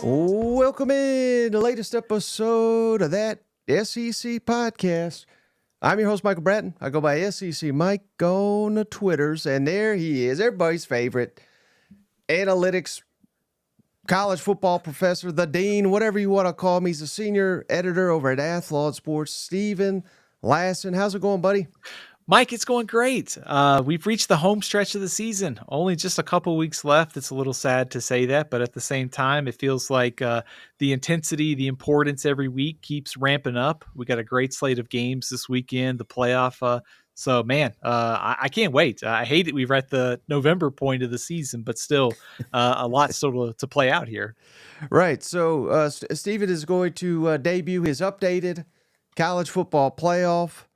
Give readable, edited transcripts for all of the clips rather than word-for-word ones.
Welcome in the latest episode of that SEC podcast. I'm your host, Michael Bratton. I go by SEC Mike on the Twitters, and there he is, everybody's favorite analytics college football professor, the dean, whatever you want to call him. He's a senior editor over at Athlon Sports, Steven Lassan. How's it going, buddy? Mike, it's going great. We've reached the home stretch of the season. Only just a couple weeks left. It's a little sad to say that, but at the same time, it feels like the intensity, the importance every week keeps ramping up. We got a great slate of games this weekend, the playoff. So, man, I can't wait. I hate that we're at the November point of the season, but still a lot still to play out here. Right. So, Steven is going to debut his updated college football playoff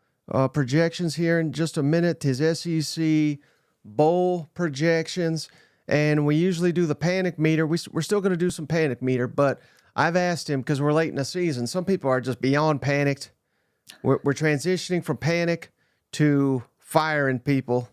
projections here in just a minute, his SEC bowl projections, and we usually do the panic meter. We're still going to do some panic meter, but I've asked him, because we're late in the season, some people are just beyond panicked. We're transitioning from panic to firing people.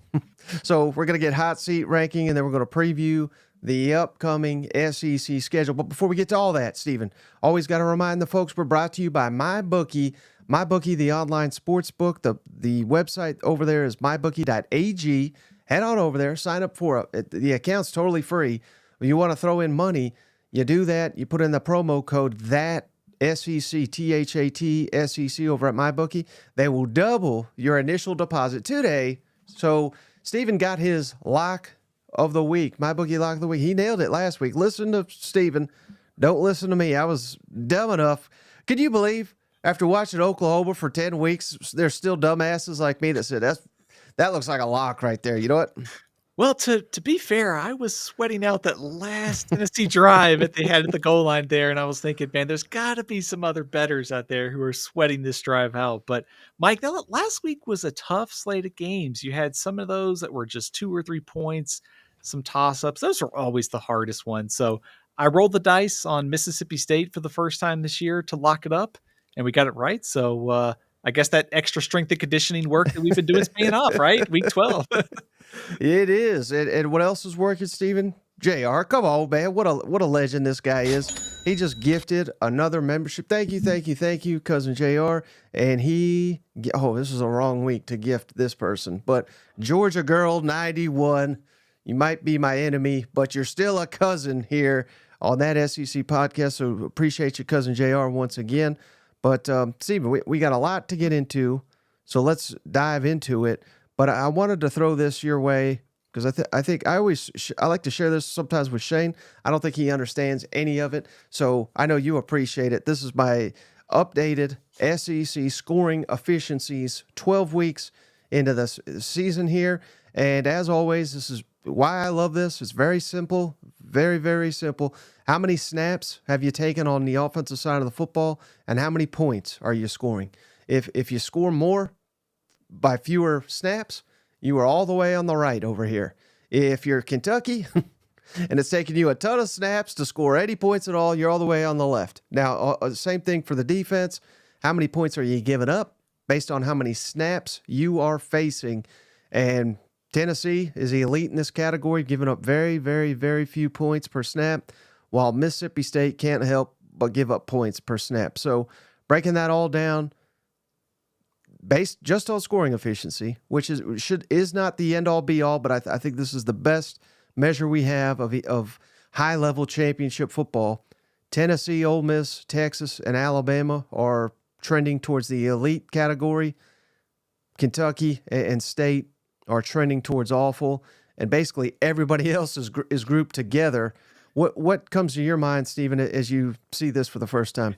So we're going to get hot seat ranking, and then we're going to preview the upcoming SEC schedule. But before we get to all that, Steven, always got to remind the folks we're brought to you by MyBookie. MyBookie, the online sports book. The website over there is mybookie.ag. Head on over there, sign up for it. The account's totally free. If you want to throw in money, you do that. You put in the promo code THAT, SEC, THAT, SEC over at MyBookie. They will double your initial deposit today. So Steven got his lock of the week, MyBookie lock of the week. He nailed it last week. Listen to Steven. Don't listen to me. I was dumb enough. Could you believe? After watching Oklahoma for 10 weeks, there's still dumbasses like me that said, that looks like a lock right there. You know what? Well, to be fair, I was sweating out that last Tennessee drive that they had at the goal line there, and I was thinking, man, there's got to be some other bettors out there who are sweating this drive out. But, Mike, last week was a tough slate of games. You had some of those that were just 2 or 3 points, some toss-ups. Those are always the hardest ones. So I rolled the dice on Mississippi State for the first time this year to lock it up. And we got it right. So I guess that extra strength and conditioning work that we've been doing is paying off, right? Week 12. It is. And what else is working, Steven? JR, come on, man. What a legend this guy is. He just gifted another membership. Thank you, cousin JR. And this is a wrong week to gift this person. But Georgia Girl 91, you might be my enemy, but you're still a cousin here on that SEC podcast. So appreciate you, cousin JR, once again. But, Steven, we got a lot to get into, so let's dive into it. But I wanted to throw this your way because I think I like to share this sometimes with Shane. I don't think he understands any of it, so I know you appreciate it. This is my updated SEC Scoring Efficiencies, 12 weeks into the season here. And as always, this is why I love this. It's very simple, very, very simple. How many snaps have you taken on the offensive side of the football, and how many points are you scoring? If you score more by fewer snaps, you are all the way on the right over here. If you're Kentucky and it's taking you a ton of snaps to score 80 points at all, you're all the way on the left. Now, same thing for the defense. How many points are you giving up based on how many snaps you are facing? And Tennessee is the elite in this category, giving up very, very, very few points per snap, while Mississippi State can't help but give up points per snap. So breaking that all down, based just on scoring efficiency, which is not the end-all be-all, but I think this is the best measure we have of high-level championship football. Tennessee, Ole Miss, Texas, and Alabama are trending towards the elite category. Kentucky and State are trending towards awful, and basically everybody else is grouped together. What comes to your mind, Steven, as you see this for the first time?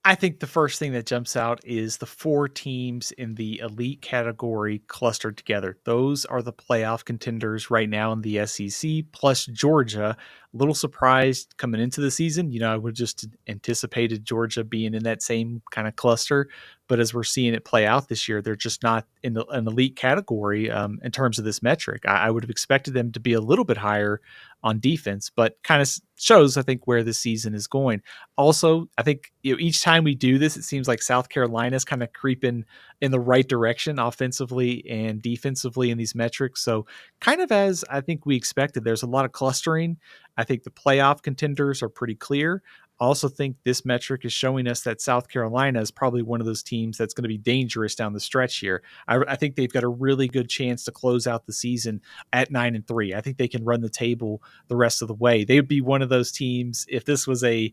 I think the first thing that jumps out is the 4 teams in the elite category clustered together. Those are the playoff contenders right now in the SEC, plus Georgia. A little surprised coming into the season. I would just anticipated Georgia being in that same kind of cluster. But as we're seeing it play out this year, they're just not in an elite category in terms of this metric. I would have expected them to be a little bit higher on defense, but kind of shows, I think, where the season is going. Also, I think each time we do this, it seems like South Carolina's kind of creeping in the right direction offensively and defensively in these metrics. So kind of as I think we expected, there's a lot of clustering. I think the playoff contenders are pretty clear. I also think this metric is showing us that South Carolina is probably one of those teams that's going to be dangerous down the stretch here. I think they've got a really good chance to close out the season at 9-3. I think they can run the table the rest of the way. They would be one of those teams, if this was a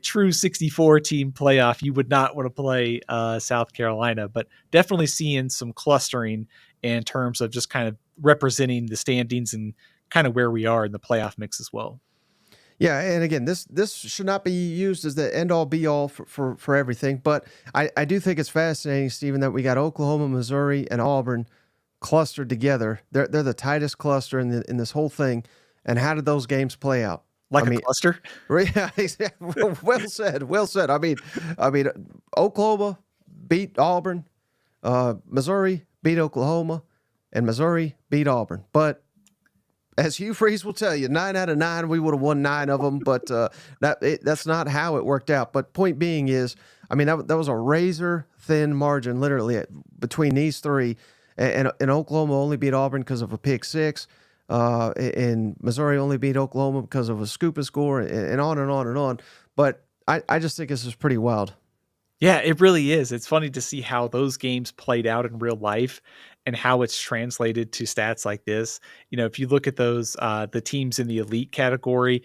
true 64 team playoff, you would not want to play South Carolina, but definitely seeing some clustering in terms of just kind of representing the standings and kind of where we are in the playoff mix as well. Yeah, and again, this should not be used as the end all be all for everything, but I do think it's fascinating, Stephen, that we got Oklahoma, Missouri, and Auburn clustered together. They're the tightest cluster in this whole thing. And how did those games play out? Like a cluster? Yeah, well said. Well said. I mean, Oklahoma beat Auburn, Missouri beat Oklahoma, and Missouri beat Auburn. But as Hugh Freeze will tell you, 9 out of 9, we would have won 9 of them, but that's not how it worked out. But point being is, I mean, that was a razor-thin margin, literally, between these three. And Oklahoma only beat Auburn because of a pick six. And Missouri only beat Oklahoma because of a scoop and score, and on and on and on. But I just think this is pretty wild. Yeah, it really is. It's funny to see how those games played out in real life and how it's translated to stats like this. If you look at those, the teams in the elite category,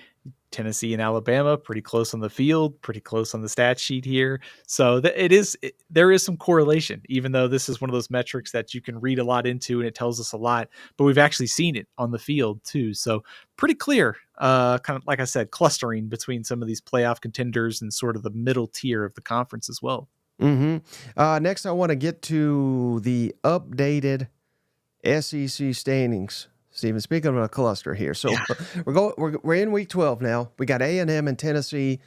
Tennessee and Alabama, pretty close on the field, pretty close on the stat sheet here. So there is some correlation, even though this is one of those metrics that you can read a lot into and it tells us a lot, but we've actually seen it on the field too. So pretty clear, kind of, like I said, clustering between some of these playoff contenders and sort of the middle tier of the conference as well. Mm-hmm. Next, I want to get to the updated SEC standings. Stephen, speaking of a cluster here, so yeah. we're in week 12 now. We got A&M and Tennessee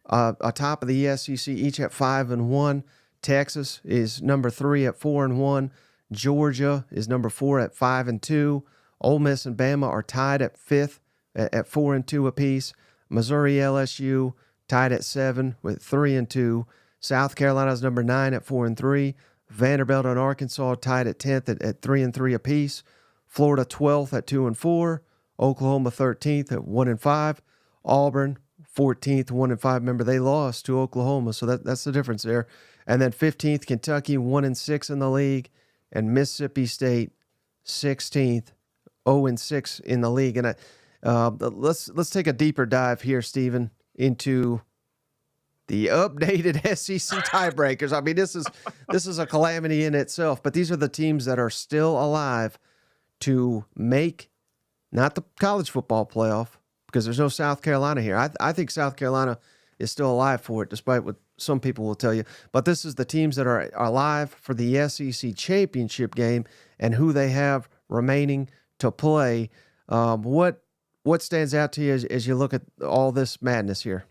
atop of the SEC, each at 5-1. Texas is number 3 at 4-1. Georgia is number 4 at 5-2. Ole Miss and Bama are tied at 5th at 4-2 apiece. Missouri, LSU tied at 7 with 3-2. South Carolina is number 9 at 4-3. Vanderbilt and Arkansas tied at 10th at 3-3 apiece. Florida 12th at 2-4, Oklahoma 13th at 1-5, Auburn 14th 1-5. Remember, they lost to Oklahoma, so that's the difference there. And then 15th Kentucky 1-6 in the league, and Mississippi State 16th 0-6 in the league. And let's take a deeper dive here, Stephen, into the updated SEC tiebreakers. I mean, this is a calamity in itself, but these are the teams that are still alive to make not the college football playoff, because there's no South Carolina here. I think South Carolina is still alive for it, despite what some people will tell you. But this is the teams that are alive for the SEC championship game and who they have remaining to play. What stands out to you as you look at all this madness here?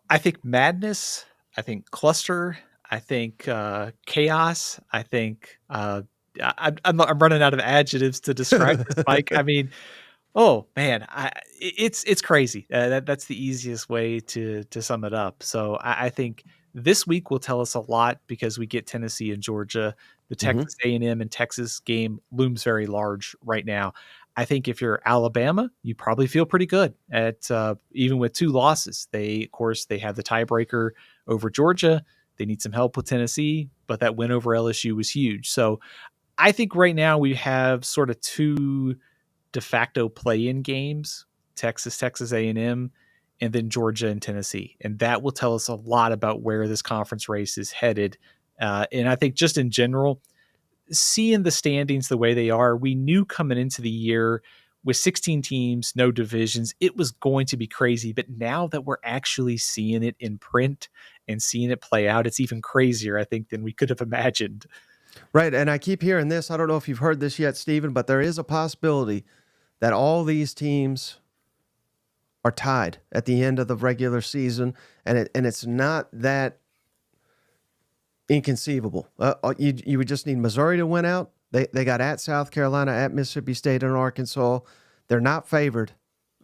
I think madness. I think cluster. I think chaos. I think I'm running out of adjectives to describe this, Mike. I mean, oh man, it's crazy. That's the easiest way to sum it up. So I think this week will tell us a lot because we get Tennessee and Georgia. The Texas A&M and Texas game looms very large right now. I think if you're Alabama, you probably feel pretty good at even with 2 losses. They have the tiebreaker over Georgia. They need some help with Tennessee, but that win over LSU was huge. So I think right now we have sort of 2 de facto play-in games, Texas A&M, and then Georgia and Tennessee. And that will tell us a lot about where this conference race is headed. And I think just in general, seeing the standings the way they are, we knew coming into the year with 16 teams, no divisions, it was going to be crazy. But now that we're actually seeing it in print and seeing it play out, it's even crazier, I think, than we could have imagined. Right, and I keep hearing this. I don't know if you've heard this yet, Stephen, but there is a possibility that all these teams are tied at the end of the regular season, and it's not that inconceivable. You would just need Missouri to win out. They got at South Carolina, at Mississippi State, and Arkansas. They're not favored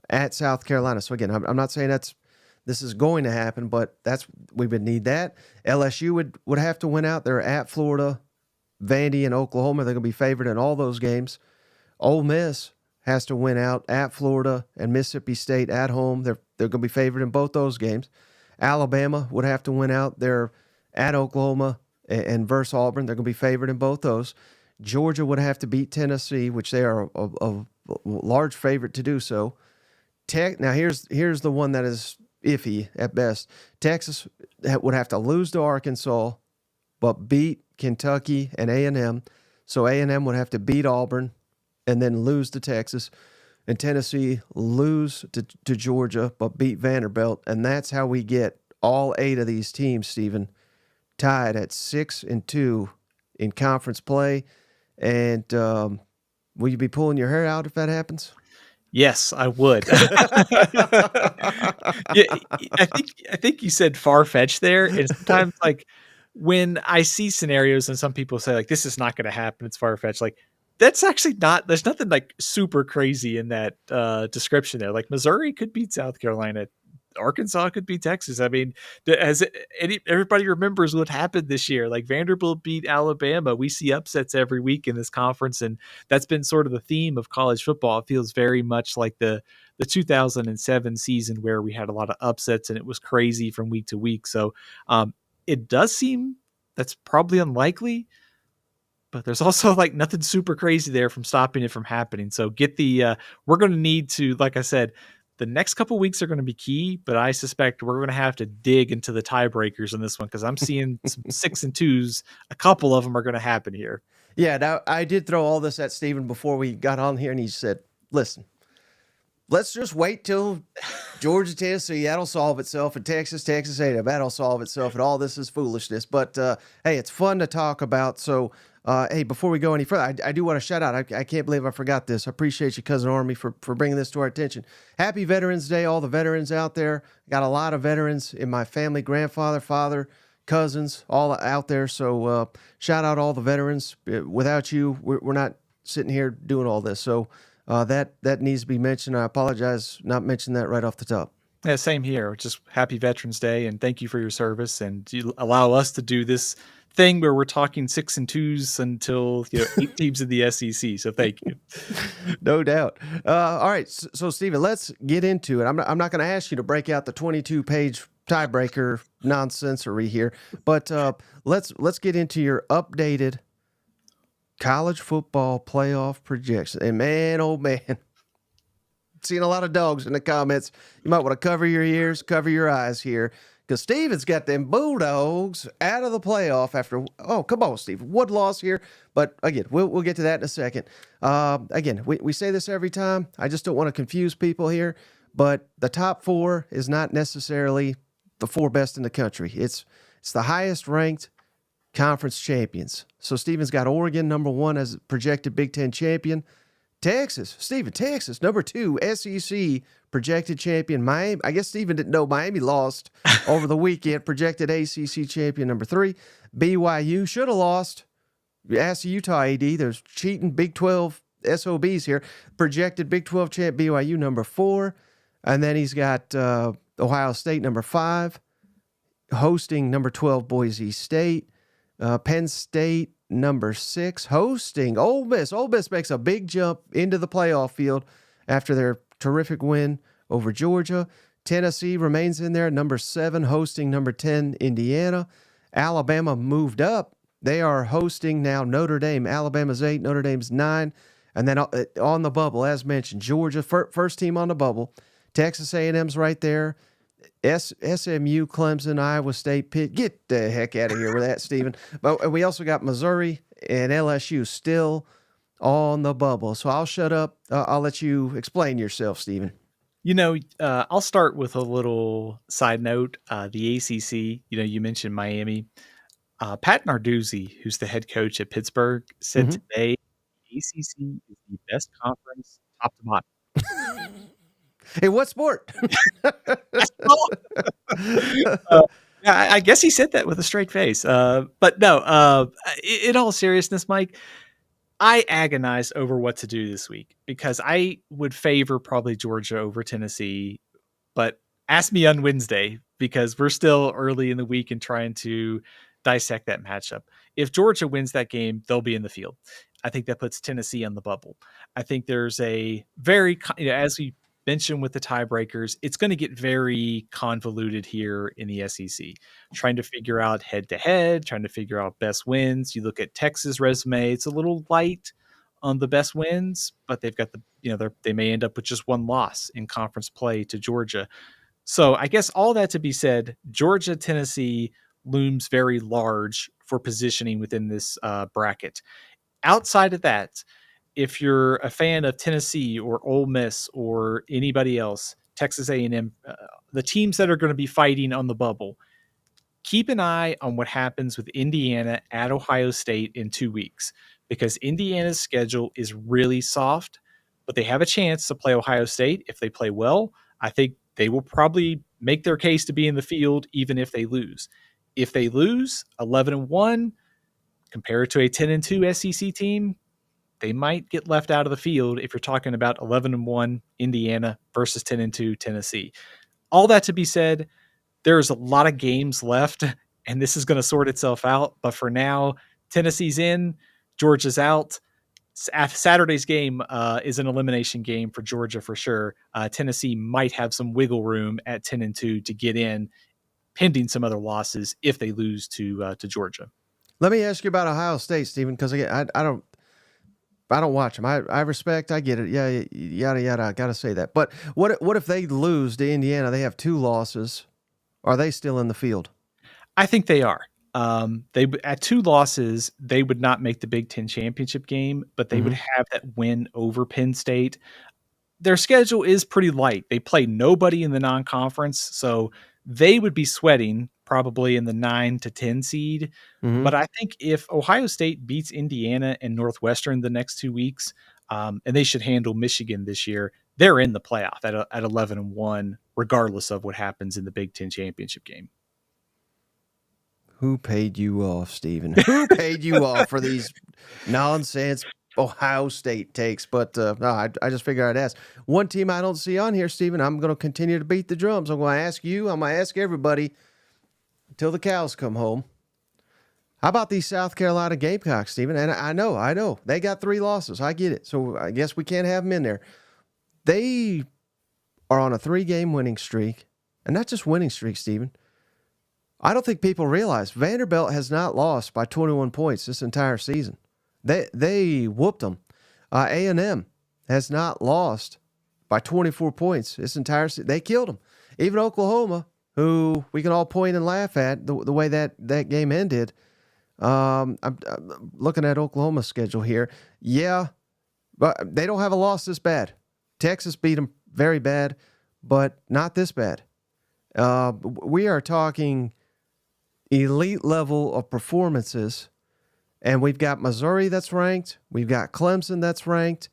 at South Carolina. So again, I'm not saying this is going to happen, but we would need that. LSU would have to win out. They're at Florida, Vandy, and Oklahoma. They're going to be favored in all those games. Ole Miss has to win out at Florida and Mississippi State at home. They're going to be favored in both those games. Alabama would have to win out. They're at Oklahoma and versus Auburn. They're going to be favored in both those. Georgia would have to beat Tennessee, which they are a large favorite to do so. Now here's the one that is iffy at best. Texas would have to lose to Arkansas, but beat Kentucky and A&M. So A&M would have to beat Auburn and then lose to Texas. And Tennessee lose to Georgia, but beat Vanderbilt. And that's how we get all 8 of these teams, Stephen, tied at 6-2 in conference play. And will you be pulling your hair out if that happens? Yes, I would. Yeah, I think you said far-fetched there. And sometimes, like, when I see scenarios and some people say, like, this is not going to happen, it's far-fetched, like, that's actually not, there's nothing like super crazy in that description there. Like, Missouri could beat South Carolina. Arkansas could beat Texas. I mean, everybody remembers what happened this year. Like, Vanderbilt beat Alabama. We see upsets every week in this conference, and that's been sort of the theme of college football. It feels very much like the 2007 season where we had a lot of upsets and it was crazy from week to week. So it does seem that's probably unlikely, but there's also like nothing super crazy there from stopping it from happening. So we're going to need to, like I said, the next couple weeks are going to be key, but I suspect we're going to have to dig into the tiebreakers in this one because I'm seeing some 6-2s. A couple of them are going to happen here. Yeah, now I did throw all this at Steven before we got on here, and he said, listen, let's just wait till Georgia, Tennessee, that'll solve itself, and Texas, A&M, that'll solve itself, and all this is foolishness. But, hey, it's fun to talk about, so... hey, before we go any further, I do want to shout out. I can't believe I forgot this. I appreciate you, Cousin Army, for bringing this to our attention. Happy Veterans Day, all the veterans out there. Got a lot of veterans in my family, grandfather, father, cousins, all out there. So shout out all the veterans. Without you, we're not sitting here doing all this. So that needs to be mentioned. I apologize not mentioning that right off the top. Yeah, same here. Just happy Veterans Day, and thank you for your service. And you allow us to do this thing where we're talking 6-2s until 8 teams in the SEC. So thank you. No doubt. All right. So Steven, let's get into it. I'm not going to ask you to break out the 22-page tiebreaker nonsensory here, but let's get into your updated college football playoff projection. And man, oh man, seeing a lot of dogs in the comments. You might want to cover your ears, cover your eyes here. Because Steven's got them Bulldogs out of the playoff after, oh, come on, Steven. One loss here. But again, we'll get to that in a second. Again, we say this every time. I just don't want to confuse people here. But the top 4 is not necessarily the 4 best in the country. It's the highest ranked conference champions. So Steven's got Oregon number 1 as projected Big Ten champion. Texas, number 2, SEC projected champion. Miami, I guess Steven didn't know Miami lost over the weekend, projected ACC champion number 3. BYU should have lost. Ask the Utah AD, there's cheating Big 12 SOBs here. Projected Big 12 champ BYU number 4. And then he's got Ohio State number 5, hosting number 12 Boise State. Penn State number 6, hosting Ole Miss. Ole Miss makes a big jump into the playoff field after their terrific win over Georgia. Tennessee remains in there, number 7, hosting number 10 Indiana. Alabama moved up. They are hosting now Notre Dame. Alabama's 8, Notre Dame's 9. And then on the bubble, as mentioned, Georgia, first team on the bubble. Texas A&M's right there. SMU, Clemson, Iowa State, Pitt. Get the heck out of here with that, Steven. But we also got Missouri and LSU still on the bubble. So I'll shut up. I'll let you explain yourself, Steven. I'll start with a little side note. The ACC, you mentioned Miami. Pat Narduzzi, who's the head coach at Pittsburgh, said today the ACC is the best conference top to bottom. Hey, what sport? I guess he said that with a straight face. But no, in all seriousness, Mike, I agonized over what to do this week because I would favor probably Georgia over Tennessee, but ask me on Wednesday because we're still early in the week and trying to dissect that matchup. If Georgia wins that game, they'll be in the field. I think that puts Tennessee on the bubble. I think there's a very, as we mentioned with the tiebreakers, it's going to get very convoluted here in the SEC, trying to figure out head to head, trying to figure out best wins. You look at Texas' resume, it's a little light on the best wins, but they've got they may end up with just one loss in conference play to Georgia. So I guess all that to be said, Georgia, Tennessee looms very large for positioning within this bracket. Outside of that, if you're a fan of Tennessee or Ole Miss or anybody else, Texas A&M, the teams that are going to be fighting on the bubble, keep an eye on what happens with Indiana at Ohio State in 2 weeks, because Indiana's schedule is really soft, but they have a chance to play Ohio State. If they play well, I think they will probably make their case to be in the field, even if they lose. If they lose 11-1, compared to a 10-2 SEC team, they might get left out of the field if you're talking about 11-1 Indiana versus 10-2 Tennessee. All that to be said, there's a lot of games left, and this is going to sort itself out. But for now, Tennessee's in, Georgia's out. Saturday's game is an elimination game for Georgia for sure. Tennessee might have some wiggle room at 10-2 to get in, pending some other losses if they lose to Georgia. Let me ask you about Ohio State, Stephen, because I don't watch them. I respect, I get it. Yeah, yada yada. I got to say that. But what if they lose to Indiana? They have 2 losses. Are they still in the field? I think they are. They at 2 losses, they would not make the Big Ten championship game, but they would have that win over Penn State. Their schedule is pretty light. They play nobody in the non-conference, so they would be sweating probably in the 9-10 seed. But I think if Ohio State beats Indiana and Northwestern the next 2 weeks, and they should handle Michigan this year, they're in the playoff at 11-1, regardless of what happens in the Big Ten championship game. Who paid you off, Stephen? Who paid you off for these nonsense Ohio State takes? But no, I just figured I'd ask. One team I don't see on here, Stephen, I'm going to continue to beat the drums. I'm going to ask you. I'm going to ask everybody until the cows come home. How about these South Carolina Gamecocks, Stephen? And I know. They got 3 losses. I get it. So I guess we can't have them in there. They are on a 3-game winning streak. And not just winning streak, Stephen. I don't think people realize Vanderbilt has not lost by 21 points this entire season. They whooped them. A&M has not lost by 24 points this entire season. They killed them. Even Oklahoma, who we can all point and laugh at the way that game ended. I'm looking at Oklahoma's schedule here. Yeah, but they don't have a loss this bad. Texas beat them very bad, but not this bad. We are talking elite level of performances, and we've got Missouri that's ranked. We've got Clemson that's ranked.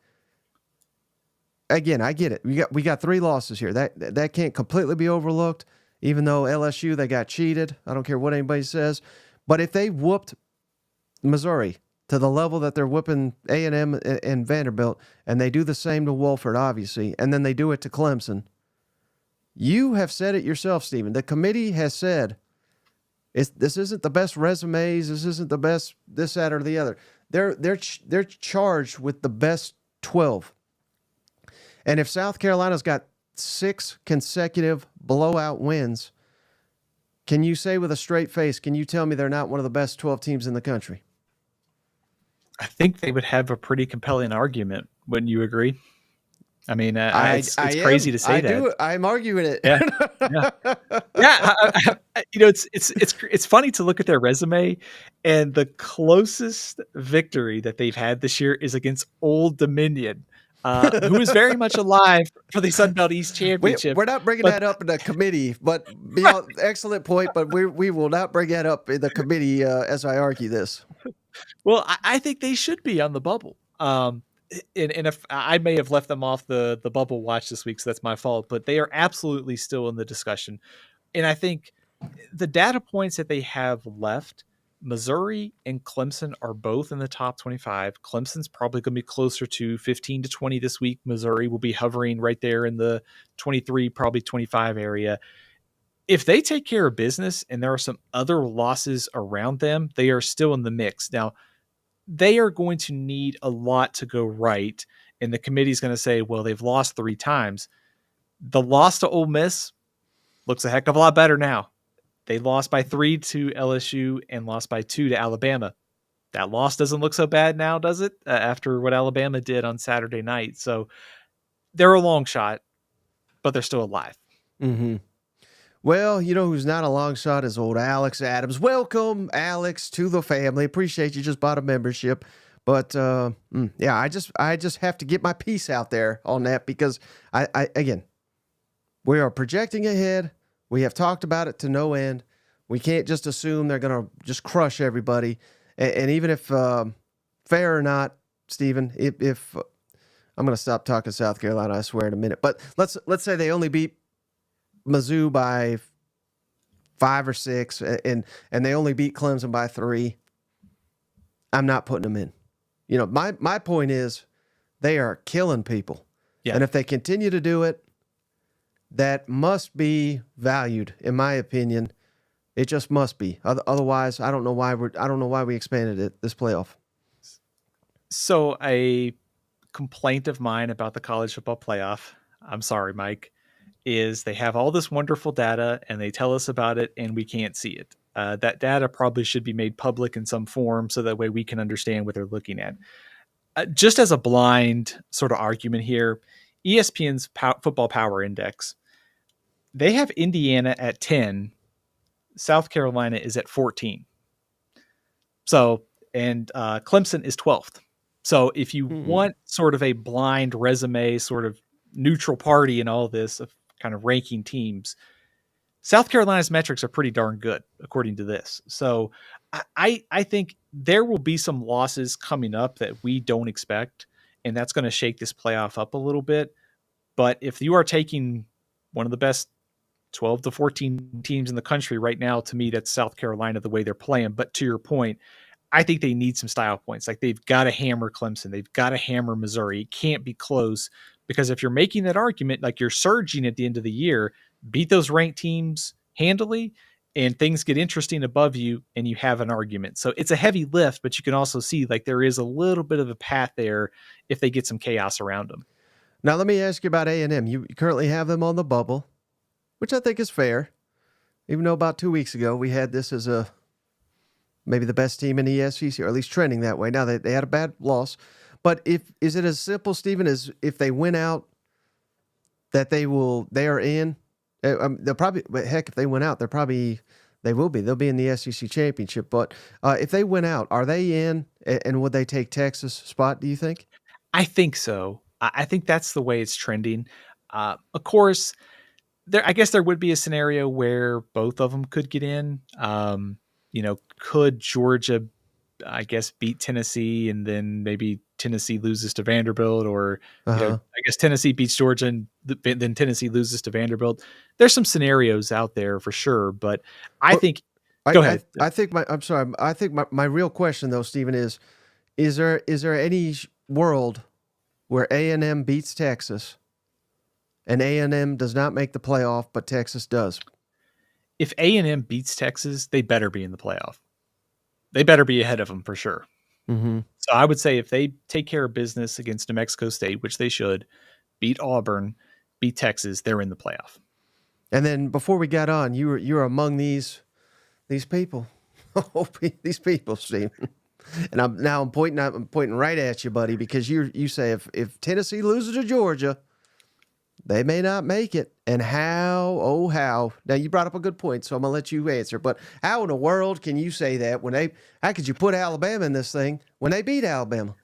Again, I get it. We got 3 losses here. That can't completely be overlooked, even though LSU, they got cheated. I don't care what anybody says. But if they whooped Missouri to the level that they're whooping A&M and Vanderbilt, and they do the same to Wofford, obviously, and then they do it to Clemson, you have said it yourself, Stephen. The committee has said, this isn't the best resumes. This isn't the best this, that, or the other. They're charged with the best 12. And if South Carolina's got 6 consecutive blowout wins, can you say with a straight face, can you tell me they're not one of the best 12 teams in the country? I think they would have a pretty compelling argument. Wouldn't you agree? I mean, it's crazy to say that. I'm arguing it. Yeah. It's funny to look at their resume, and the closest victory that they've had this year is against Old Dominion, who is very much alive for the Sun Belt East Championship. We're not bringing that up in the committee, but excellent point. But we will not bring that up in the committee as I argue this. Well, I think they should be on the bubble. And if I may have left them off the bubble watch this week, so that's my fault, but they are absolutely still in the discussion. And I think the data points that they have left Missouri and Clemson are both in the top 25. Clemson's probably going to be closer to 15 to 20 this week. Missouri will be hovering right there in the 23, probably 25 area. If they take care of business and there are some other losses around them, they are still in the mix. Now, they are going to need a lot to go right. And the committee's going to say, well, they've lost 3 times. The loss to Ole Miss looks a heck of a lot better now. They lost by 3 to LSU and lost by 2 to Alabama. That loss doesn't look so bad now, does it? After what Alabama did on Saturday night. So they're a long shot, but they're still alive. Mm-hmm. Well, you know who's not a long shot is old Alex Adams. Welcome, Alex, to the family. Appreciate you just bought a membership. But yeah, I just have to get my piece out there on that because I again, we are projecting ahead. We have talked about it to no end. We can't just assume they're going to just crush everybody. And even if fair or not, Steven, if I'm going to stop talking South Carolina, I swear, in a minute. But let's say they only beat Mizzou by 5 or 6, and they only beat Clemson by 3. I'm not putting them in. You know, my point is they are killing people. Yeah. And if they continue to do it, that must be valued, in my opinion. It just must be. Otherwise, I don't know why we expanded it this playoff. So a complaint of mine about the college football playoff, I'm sorry, Mike, is they have all this wonderful data and they tell us about it and we can't see it. That data probably should be made public in some form so that way we can understand what they're looking at. Just as a blind sort of argument here, ESPN's Football Power Index, they have Indiana at 10. South Carolina is at 14. So, and Clemson is 12th. So if you want sort of a blind resume, sort of neutral party in all this of kind of ranking teams, South Carolina's metrics are pretty darn good, according to this. So I think there will be some losses coming up that we don't expect, and that's going to shake this playoff up a little bit. But if you are taking one of the best 12 to 14 teams in the country right now, to me, that's South Carolina, the way they're playing. But to your point, I think they need some style points. Like they've got to hammer Clemson. They've got to hammer Missouri. It can't be close because if you're making that argument, like you're surging at the end of the year, beat those ranked teams handily and things get interesting above you and you have an argument. So it's a heavy lift, but you can also see like there is a little bit of a path there if they get some chaos around them. Now, let me ask you about A&M. You currently have them on the bubble, which I think is fair, even though about 2 weeks ago we had this as maybe the best team in the SEC, or at least trending that way. Now, they had a bad loss. But is it as simple, Stephen, as if they win out that they are in? They'll probably, heck, if they win out, they'll be in the SEC championship. But if they win out, are they in, and would they take Texas' spot, do you think? I think so. I think that's the way it's trending. Of course, I guess there would be a scenario where both of them could get in. Could Georgia, I guess, beat Tennessee and then maybe Tennessee loses to Vanderbilt, or I guess Tennessee beats Georgia and then Tennessee loses to Vanderbilt. There's some scenarios out there for sure, but I think. Go ahead. I think my real question though, Stephen, is there any world where A&M beats Texas and A&M does not make the playoff, but Texas does? If A&M beats Texas, they better be in the playoff. They better be ahead of them for sure. Mm-hmm. So I would say if they take care of business against New Mexico State, which they should, beat Auburn, beat Texas, they're in the playoff. And then before we got on, you were among these people. These people, Steve. And I'm pointing right at you, buddy, because you say if Tennessee loses to Georgia, they may not make it. And how? Now, you brought up a good point, so I'm going to let you answer. But how in the world can you say that how could you put Alabama in this thing when they beat Alabama?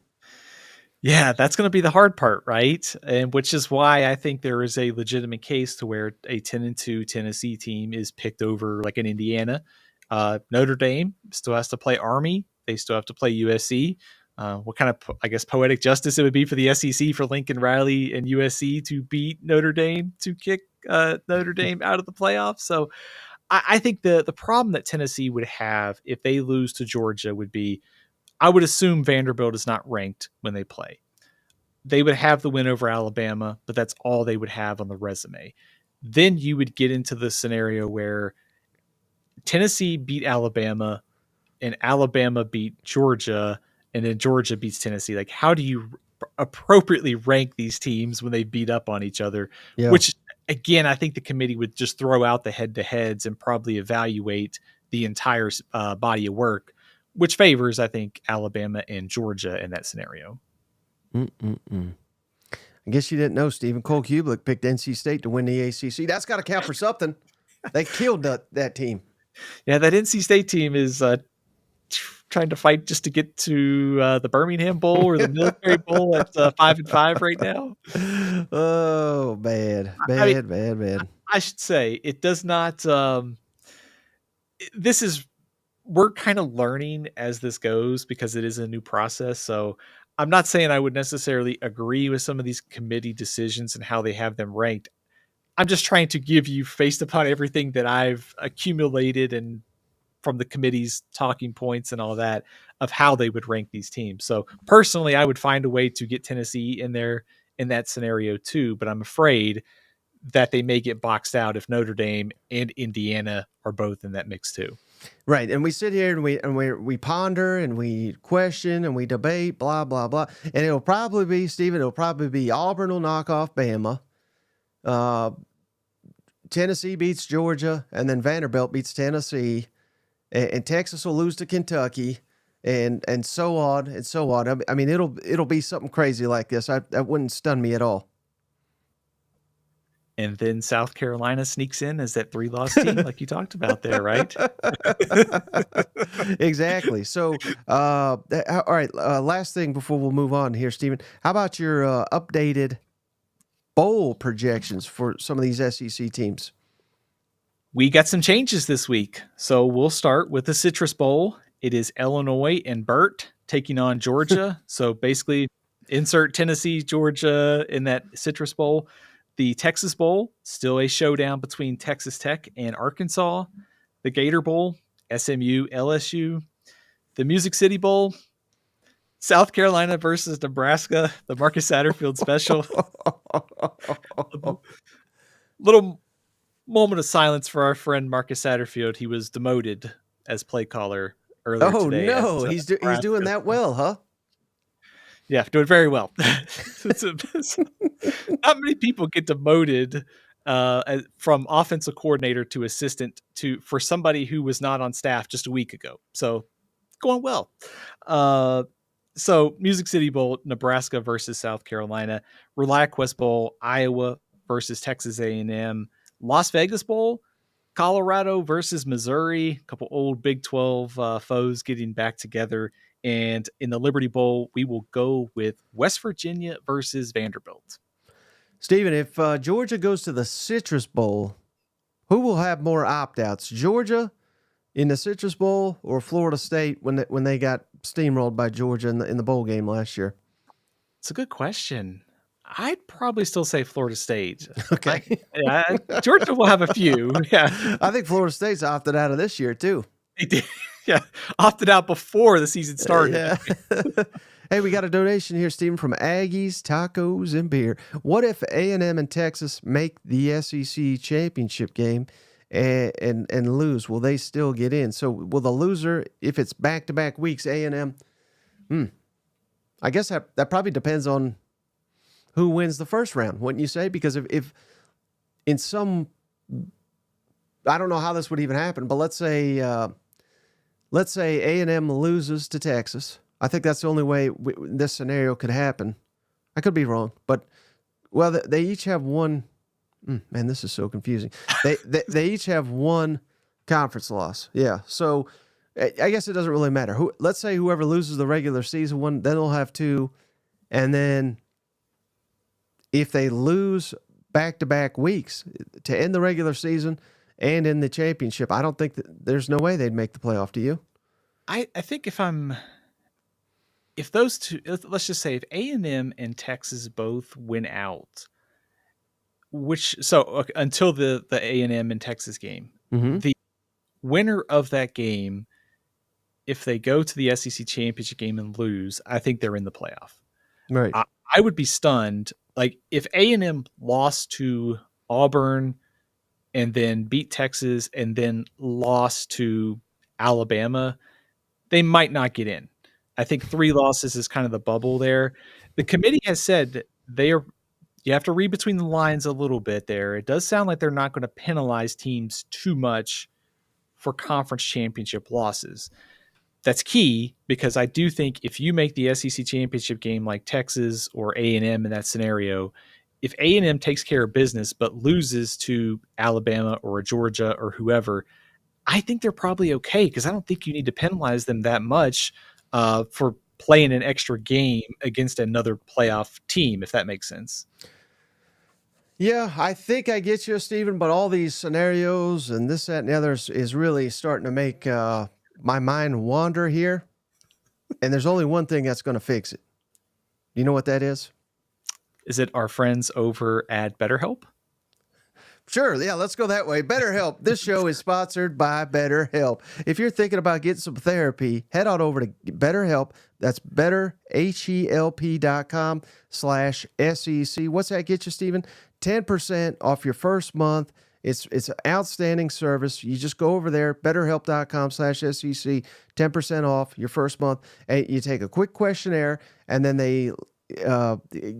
Yeah, that's going to be the hard part, right? And which is why I think there is a legitimate case to where a 10-2 Tennessee team is picked over like an Indiana. Notre Dame still has to play Army. They still have to play USC. What kind of, I guess, poetic justice it would be for the SEC for Lincoln Riley and USC to beat Notre Dame to kick Notre Dame out of the playoffs. So I think the problem that Tennessee would have if they lose to Georgia would be, I would assume Vanderbilt is not ranked when they play. They would have the win over Alabama, but that's all they would have on the resume. Then you would get into the scenario where Tennessee beat Alabama and Alabama beat Georgia, and then Georgia beats Tennessee. Like, how do you appropriately rank these teams when they beat up on each other? Yeah. Which, again, I think the committee would just throw out the head-to-heads and probably evaluate the entire body of work, which favors, I think, Alabama and Georgia in that scenario. I guess you didn't know Stephen Cole Kubelik picked NC State to win the ACC. That's got to count for something. They killed that team. Yeah, that NC State team is trying to fight just to get to the Birmingham Bowl or the Military Bowl at 5-5 right now. Oh, bad. I should say it does not. We're kind of learning as this goes because it is a new process. So I'm not saying I would necessarily agree with some of these committee decisions and how they have them ranked. I'm just trying to give you, based upon everything that I've accumulated and from the committee's talking points and all that, of how they would rank these teams. So personally, I would find a way to get Tennessee in there in that scenario too, but I'm afraid that they may get boxed out if Notre Dame and Indiana are both in that mix too. Right, and we sit here and we ponder and we question and we debate, blah blah blah, and it'll probably be, Stephen. It'll probably be Auburn will knock off Bama, Tennessee beats Georgia, and then Vanderbilt beats Tennessee, and Texas will lose to Kentucky, and so on and so on. I mean, it'll be something crazy like this. That wouldn't stun me at all. And then South Carolina sneaks in as that 3-loss team, like you talked about there, right? Exactly. So, all right. Last thing before we'll move on here, Stephen. How about your updated bowl projections for some of these SEC teams? We got some changes this week. So we'll start with the Citrus Bowl. It is Illinois and Burt taking on Georgia. So basically, insert Tennessee, Georgia in that Citrus Bowl. The Texas Bowl, still a showdown between Texas Tech and Arkansas. The Gator Bowl, SMU, LSU. The Music City Bowl, South Carolina versus Nebraska, the Marcus Satterfield special. Little moment of silence for our friend Marcus Satterfield. He was demoted as play caller earlier today. Oh, no. He's doing that well, huh? Yeah, doing very well. Not many people get demoted from offensive coordinator to assistant for somebody who was not on staff just a week ago. So going well. So Music City Bowl, Nebraska versus South Carolina. ReliaQuest Bowl, Iowa versus Texas A&M. Las Vegas Bowl, Colorado versus Missouri. A couple old Big 12 foes getting back together. And in the Liberty Bowl, we will go with West Virginia versus Vanderbilt. Stephen, if Georgia goes to the Citrus Bowl, who will have more opt-outs? Georgia in the Citrus Bowl or Florida State when they got steamrolled by Georgia in the bowl game last year? It's a good question. I'd probably still say Florida State. Okay. Georgia will have a few. Yeah. I think Florida State's opted out of this year too. They did. Yeah, opted out before the season started. Yeah. Hey, we got a donation here, Stephen, from Aggies, Tacos, and Beer. What if A&M and Texas make the SEC championship game and lose? Will they still get in? So will the loser, if it's back-to-back weeks, A&M? I guess that probably depends on who wins the first round, wouldn't you say? Because if in some, I don't know how this would even happen, but let's say A&M loses to Texas. I think that's the only way this scenario could happen. I could be wrong, but they each have one. Man, this is so confusing. They each have one conference loss. Yeah, so I guess it doesn't really matter. Let's say whoever loses the regular season one, then they'll have two, and then if they lose back-to-back weeks to end the regular season and in the championship, I don't think there's no way they'd make the playoff. Do you? I think if those two, let's just say if A&M and Texas both win out, until the A&M and Texas game, Mm-hmm. the winner of that game, if they go to the SEC championship game and lose, I think they're in the playoff. Right. I would be stunned. Like if A&M lost to Auburn and then beat Texas and then lost to Alabama, they might not get in. I think 3 losses is kind of the bubble there. The committee has said you have to read between the lines a little bit there. It does sound like they're not going to penalize teams too much for conference championship losses. That's key because I do think if you make the SEC championship game like Texas or A&M in that scenario, if A&M takes care of business but loses to Alabama or Georgia or whoever, I think they're probably okay because I don't think you need to penalize them that much for playing an extra game against another playoff team, if that makes sense. Yeah, I think I get you, Stephen, but all these scenarios and this, that, and the others is really starting to make my mind wander here. And there's only one thing that's going to fix it. You know what that is? Is it our friends over at BetterHelp? Sure. Yeah, let's go that way. BetterHelp. This show is sponsored by BetterHelp. If you're thinking about getting some therapy, head on over to BetterHelp. That's betterhelp.com/SEC. What's that get you, Stephen? 10% off your first month. It's an outstanding service. You just go over there, betterhelp.com/SEC, 10% off your first month. And you take a quick questionnaire, and then they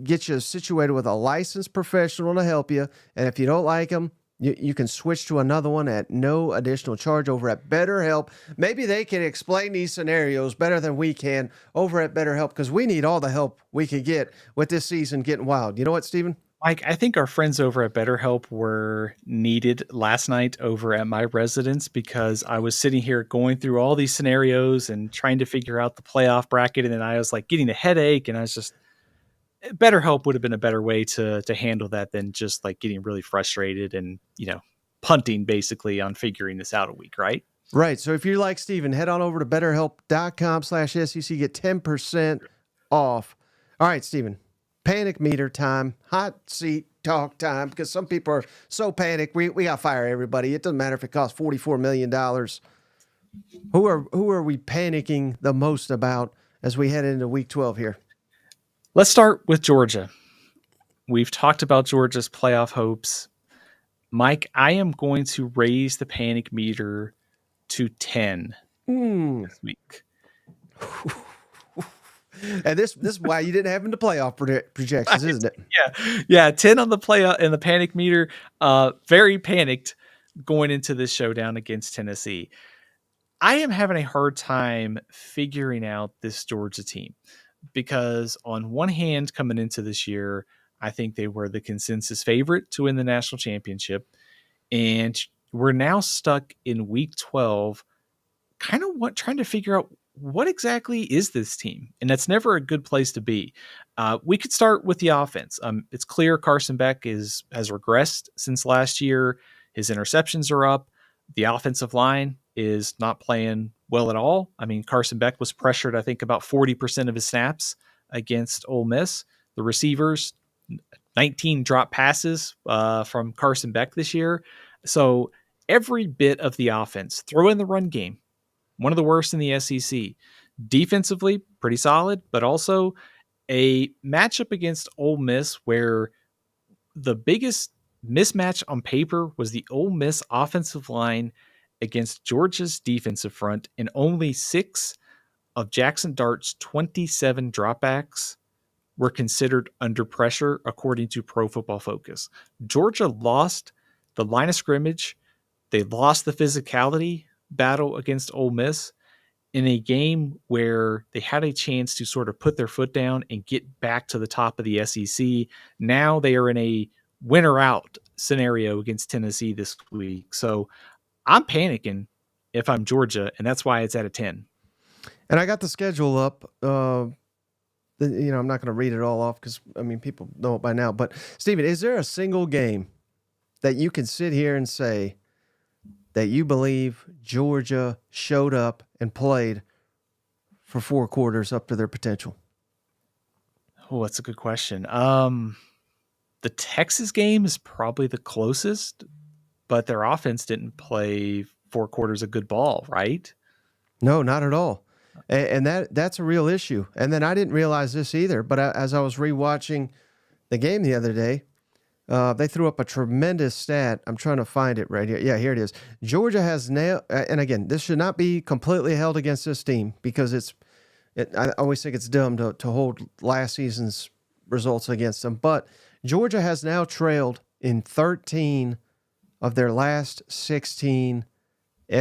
get you situated with a licensed professional to help you. And if you don't like them, you can switch to another one at no additional charge over at BetterHelp. Maybe they can explain these scenarios better than we can over at BetterHelp because we need all the help we can get with this season getting wild. You know what, Stephen? Mike, I think our friends over at BetterHelp were needed last night over at my residence because I was sitting here going through all these scenarios and trying to figure out the playoff bracket. And then I was like getting a headache and I was just, BetterHelp would have been a better way to handle that than just like getting really frustrated and, punting basically on figuring this out a week, right? Right. So if you're like Stephen, head on over to betterhelp.com/SEC, get 10% off. All right, Stephen, panic meter time, hot seat talk time, because some people are so panicked. We got to fire everybody. It doesn't matter if it costs $44 million. Who are we panicking the most about as we head into week 12 here? Let's start with Georgia. We've talked about Georgia's playoff hopes. Mike, I am going to raise the panic meter to 10 this week. And this is why you didn't have him to playoff projections, isn't it? Yeah, 10 on the playoff and the panic meter. Very panicked going into this showdown against Tennessee. I am having a hard time figuring out this Georgia team. Because on one hand, coming into this year, I think they were the consensus favorite to win the national championship. And we're now stuck in week 12, kind of trying to figure out what exactly is this team. And that's never a good place to be. We could start with the offense. It's clear Carson Beck has regressed since last year. His interceptions are up. The offensive line is not playing well at all. I mean, Carson Beck was pressured, I think, about 40% of his snaps against Ole Miss. The receivers, 19 drop passes from Carson Beck this year. So every bit of the offense, throw in the run game, one of the worst in the SEC. Defensively, pretty solid, but also a matchup against Ole Miss where the biggest mismatch on paper was the Ole Miss offensive line against Georgia's defensive front, and only 6 of Jackson Dart's 27 dropbacks were considered under pressure, according to Pro Football Focus. Georgia lost the line of scrimmage. They lost the physicality battle against Ole Miss in a game where they had a chance to sort of put their foot down and get back to the top of the SEC. Now they are in a winner out scenario against Tennessee this week. So I'm panicking if I'm Georgia, and that's why it's at a 10. And I got the schedule up. I'm not going to read it all off because, people know it by now. But, Stephen, is there a single game that you can sit here and say that you believe Georgia showed up and played for 4 quarters up to their potential? Oh, that's a good question. The Texas game is probably the closest, but their offense didn't play 4 quarters of good ball, right? No, not at all. And that's a real issue. And then I didn't realize this either, but as I was rewatching the game the other day, they threw up a tremendous stat. I'm trying to find it right here. Yeah, here it is. Georgia has now, and again, this should not be completely held against this team because I always think it's dumb to hold last season's results against them. But Georgia has now trailed in 13 of their last 16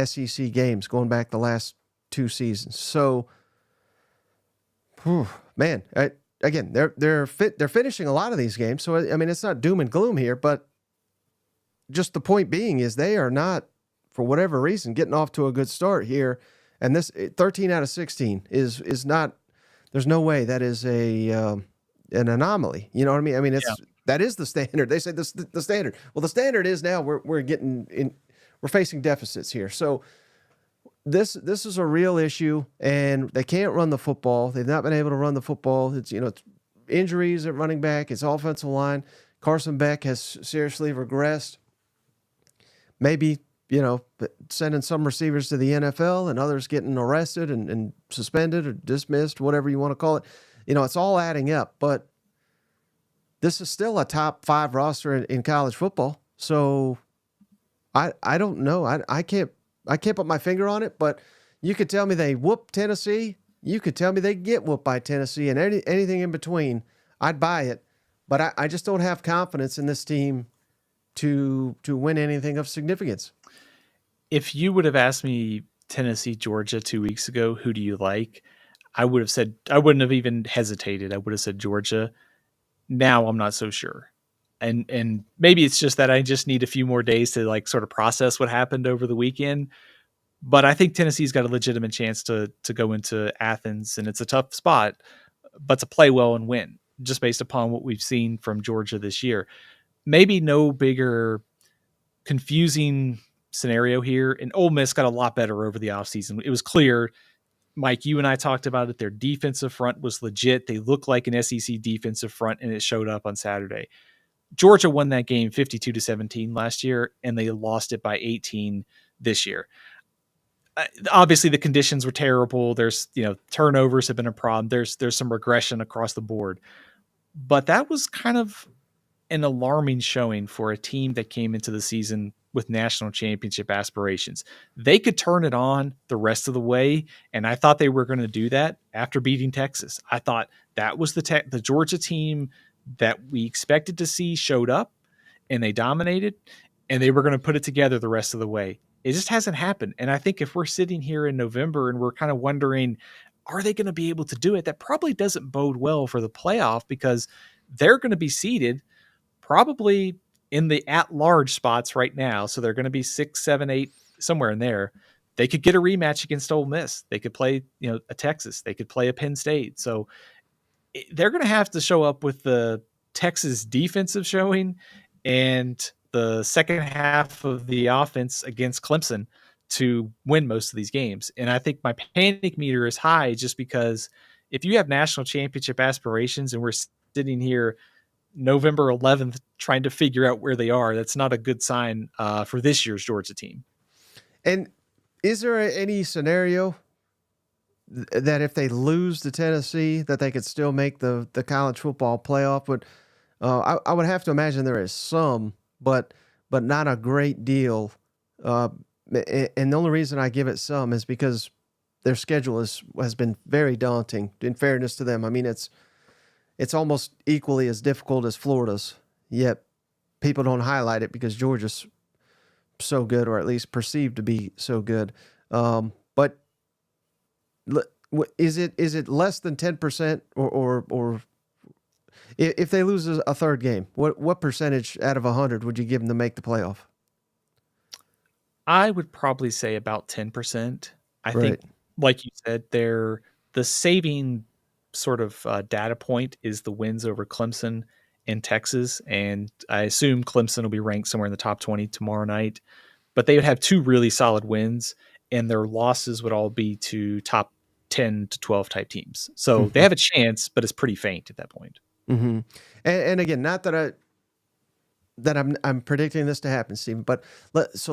SEC games, going back the last 2 seasons. So, man, again, they're finishing a lot of these games. So I mean, it's not doom and gloom here, but just the point being is they are not, for whatever reason, getting off to a good start here. And this 13 out of 16 is not. There's no way that is an anomaly. You know what I mean? I mean, that is the standard. They say this the standard. Well, the standard is now we're facing deficits here. So this is a real issue, and they can't run the football. They've not been able to run the football. It's injuries at running back. It's offensive line. Carson Beck has seriously regressed. Maybe sending some receivers to the NFL and others getting arrested and suspended or dismissed, whatever you want to call it. It's all adding up, but this is still a top 5 roster in college football. So I don't know. I can't put my finger on it, but you could tell me they whoop Tennessee. You could tell me they get whooped by Tennessee, and anything in between, I'd buy it. But I just don't have confidence in this team to win anything of significance. If you would have asked me Tennessee, Georgia 2 weeks ago, who do you like? I would have said, I wouldn't have even hesitated. I would have said Georgia. Now I'm not so sure. And maybe it's just that I just need a few more days to sort of process what happened over the weekend. But I think Tennessee's got a legitimate chance to go into Athens, and it's a tough spot, but to play well and win, just based upon what we've seen from Georgia this year. Maybe no bigger confusing scenario here. And Ole Miss got a lot better over the offseason. It was clear, Mike, you and I talked about it. Their defensive front was legit. They looked like an SEC defensive front, and it showed up on Saturday. Georgia won that game 52-17 last year, and they lost it by 18 this year. Obviously, the conditions were terrible. There's, turnovers have been a problem. There's some regression across the board. But that was kind of an alarming showing for a team that came into the season with national championship aspirations. They could turn it on the rest of the way, and I thought they were going to do that after beating Texas. I thought that was the Georgia team that we expected to see showed up, and they dominated, and they were going to put it together the rest of the way. It just hasn't happened. And I think if we're sitting here in November and we're kind of wondering, are they going to be able to do it? That probably doesn't bode well for the playoff, because they're going to be seated probably in the at-large spots right now. So they're going to be 6, 7, 8, somewhere in there. They could get a rematch against Ole Miss. They could play, a Texas. They could play a Penn State. So they're going to have to show up with the Texas defensive showing and the second half of the offense against Clemson to win most of these games. And I think my panic meter is high just because if you have national championship aspirations and we're sitting here November 11th trying to figure out where they are, that's not a good sign for this year's Georgia team. And is there any scenario that if they lose to Tennessee that they could still make the college football playoff? But I would have to imagine there is some, but not a great deal. And the only reason I give it some is because their schedule has been very daunting, in fairness to them. I mean, it's almost equally as difficult as Florida's, yet people don't highlight it because Georgia's so good, or at least perceived to be so good. But is it less than 10%, or if they lose a third game, what percentage out of 100 would you give them to make the playoff? I would probably say about 10%. I think, like you said, the saving sort of data point is the wins over Clemson and Texas. And I assume Clemson will be ranked somewhere in the top 20 tomorrow night, but they would have 2 really solid wins, and their losses would all be to top 10 to 12 type teams. So they have a chance, but it's pretty faint at that point. Mm-hmm. And again, not that that I'm predicting this to happen, Stephen. But let's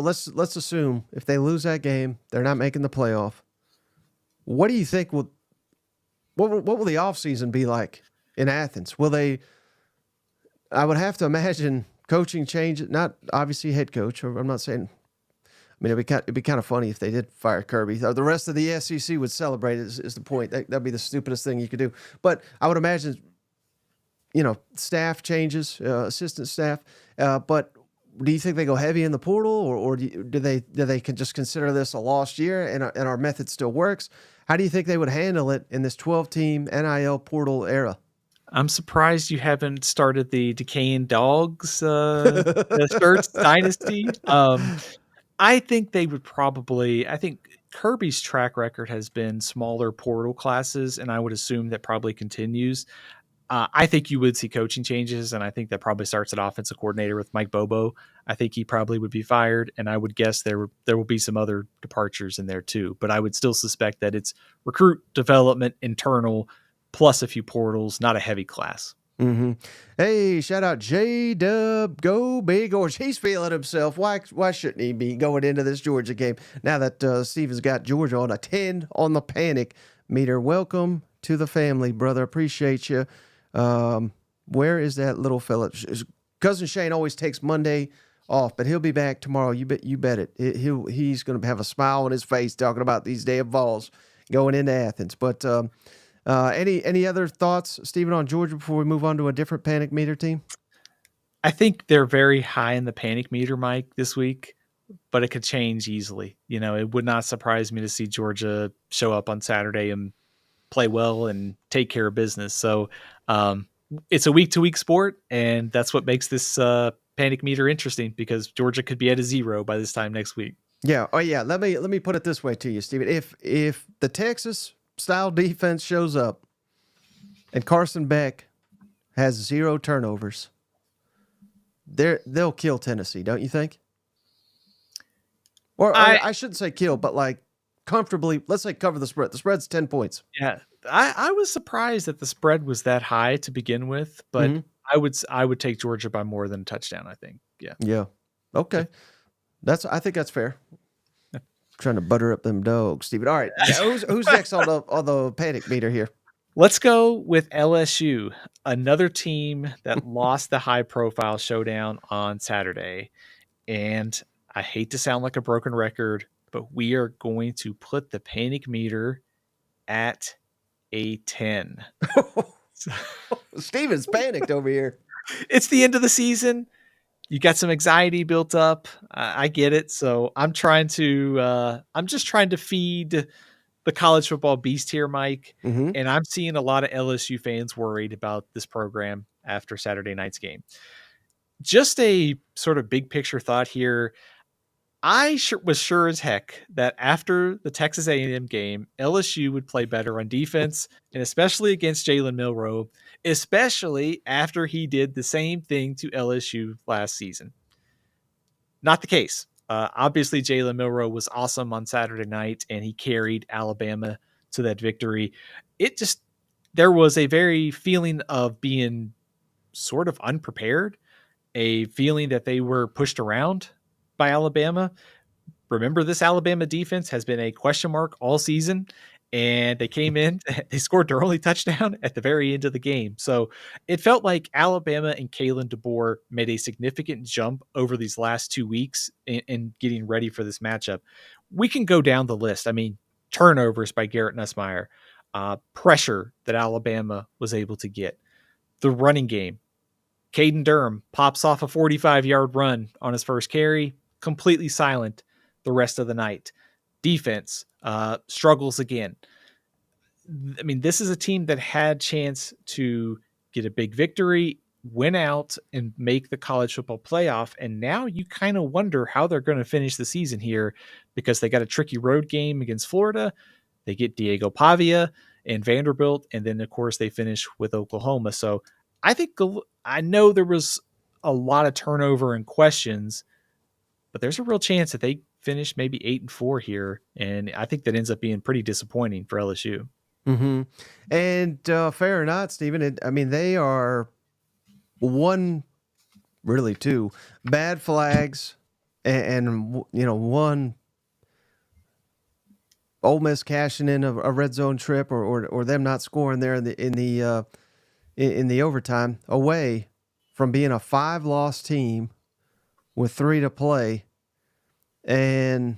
assume if they lose that game, they're not making the playoff. What do you think what will the offseason be like in Athens? Will they? I would have to imagine coaching change. Not obviously head coach. Or I'm not saying. I mean, it'd be kind of funny if they did fire Kirby. The rest of the SEC would celebrate. Is the point? That'd be the stupidest thing you could do. But I would imagine, staff changes, assistant staff. But do you think they go heavy in the portal, or do they can just consider this a lost year and our method still works? How do you think they would handle it in this 12-team NIL portal era? I'm surprised you haven't started the Decaying Dogs the shirts dynasty. I think they would probably. I think Kirby's track record has been smaller portal classes, and I would assume that probably continues. I think you would see coaching changes, and I think that probably starts at offensive coordinator with Mike Bobo. I think he probably would be fired, and I would guess there will be some other departures in there too. But I would still suspect that it's recruit, development, internal, plus a few portals, not a heavy class. Mm-hmm. Hey, shout out J-Dub, go Big Orange. He's feeling himself. Why shouldn't he be going into this Georgia game now that Steven's got Georgia on a 10 on the panic meter? Welcome to the family, brother. Appreciate you. Where is that little fella? Cousin Shane always takes Monday off, but he'll be back tomorrow. You bet it. He's going to have a smile on his face talking about these damn balls going into Athens. But any other thoughts, Stephen, on Georgia before we move on to a different panic meter team? I think they're very high in the panic meter, Mike, this week, but it could change easily. It would not surprise me to see Georgia show up on Saturday and play well and take care of business. So it's a week-to-week sport, and that's what makes this panic meter interesting, because Georgia could be at a 0 by this time next week. Yeah. Oh, yeah. Let me put it this way to you, Stephen. If the Texas style defense shows up and Carson Beck has 0 turnovers, they'll kill Tennessee, don't you think? Or I shouldn't say kill, but like comfortably, let's say cover the spread. The spread's 10 points. Yeah. I was surprised that the spread was that high to begin with, but I would take Georgia by more than a touchdown, I think. Yeah. Yeah. Okay. I think that's fair. Trying to butter up them dogs, Stephen. All right. Who's next on the panic meter here? Let's go with LSU, another team that lost the high-profile showdown on Saturday. And I hate to sound like a broken record, but we are going to put the panic meter at a 10. Steven's panicked over here. It's the end of the season. You got some anxiety built up. I get it. So I'm just trying to feed the college football beast here, Mike. Mm-hmm. And I'm seeing a lot of LSU fans worried about this program after Saturday night's game. Just a sort of big picture thought here. I was sure as heck that after the Texas A&M game, LSU would play better on defense, and especially against Jalen Milroe, especially after he did the same thing to LSU last season. Not the case. Obviously, Jalen Milroe was awesome on Saturday night, and he carried Alabama to that victory. There was a very feeling of being sort of unprepared, a feeling that they were pushed around by Alabama. Remember, this Alabama defense has been a question mark all season, and they came in, they scored their only touchdown at the very end of the game. So it felt like Alabama and Kalen DeBoer made a significant jump over these last 2 weeks in getting ready for this matchup. We can go down the list. I mean, turnovers by Garrett Nussmeier, pressure that Alabama was able to get, the running game. Caden Durham pops off a 45-yard run on his first carry, completely silent the rest of the night. Defense struggles again. I mean, this is a team that had chance to get a big victory, win out, and make the college football playoff. And now you kind of wonder how they're going to finish the season here, because they got a tricky road game against Florida. They get Diego Pavia and Vanderbilt. And then, of course, they finish with Oklahoma. So I know there was a lot of turnover and questions, but there's a real chance that they finish maybe 8-4 here. And I think that ends up being pretty disappointing for LSU. Mm-hmm. And fair or not, Stephen, they are one really two bad flags, and one Ole Miss cashing in a red zone trip, or them not scoring there in the overtime, away from being a 5-loss team with 3 to play. And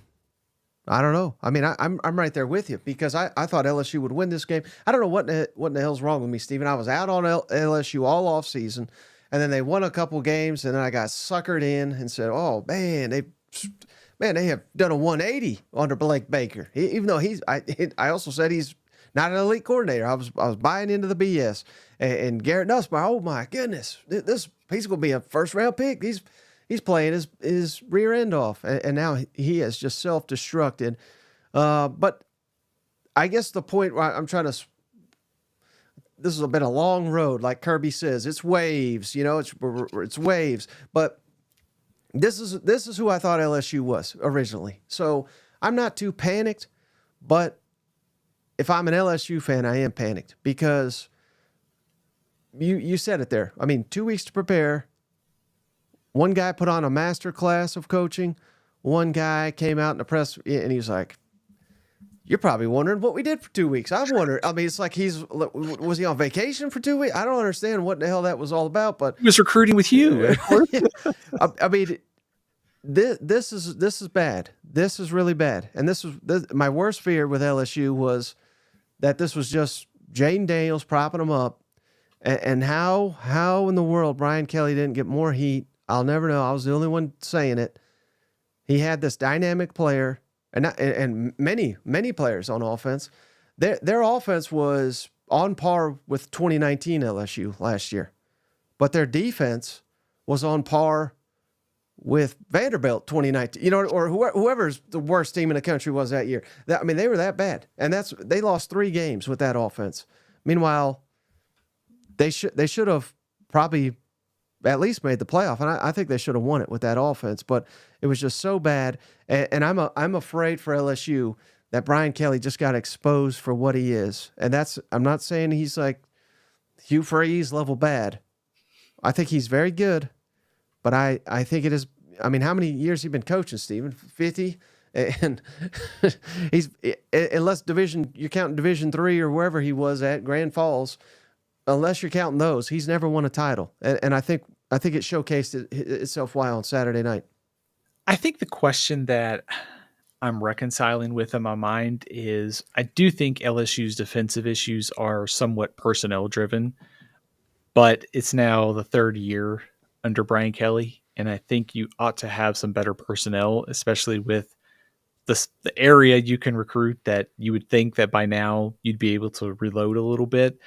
I don't know. I mean, I'm right there with you, because I thought LSU would win this game. I don't know what in the hell's wrong with me, Steven. I was out on LSU all off season, and then they won a couple games, and then I got suckered in and said, "Oh man, they have done a 180 under Blake Baker." Even though I also said he's not an elite coordinator. I was buying into the BS. And Garrett Nussmeyer, oh my goodness, he's going to be a first round pick. He's playing his rear end off, and now he has just self-destructed. But I guess the point where I'm trying to, this has been a long road, like Kirby says. It's waves, it's waves. But this is who I thought LSU was originally. So I'm not too panicked, but if I'm an LSU fan, I am panicked, because you said it there. I mean, 2 weeks to prepare. One guy put on a master class of coaching. One guy came out in the press and he was like, "You're probably wondering what we did for 2 weeks." I've wondered. I mean, it's like was he on vacation for 2 weeks? I don't understand what the hell that was all about. But he was recruiting with Hugh. I mean, this is bad. This is really bad. And my worst fear with LSU was that this was just Jaden Daniels propping them up. And how in the world Brian Kelly didn't get more heat, I'll never know. I was the only one saying it. He had this dynamic player, and many players on offense. Their offense was on par with 2019 LSU last year, but their defense was on par with Vanderbilt 2019. Or whoever's the worst team in the country was that year. They were that bad, and they lost 3 games with that offense. Meanwhile, they should have probably at least made the playoff, and I think they should have won it with that offense. But it was just so bad, and I'm afraid for LSU that Brian Kelly just got exposed for what he is, and I'm not saying he's like Hugh Freeze level bad. I think he's very good, but I think it is. I mean, how many years has he been coaching, Steven? 50, and he's, unless you're counting Division III or wherever he was at Grand Falls. Unless you're counting those, he's never won a title, and I think it showcased itself why on Saturday night. I think the question that I'm reconciling with in my mind is, I do think LSU's defensive issues are somewhat personnel driven, but it's now the 3rd year under Brian Kelly, and I think you ought to have some better personnel, especially with the area you can recruit, that you would think that by now you'd be able to reload a little bit.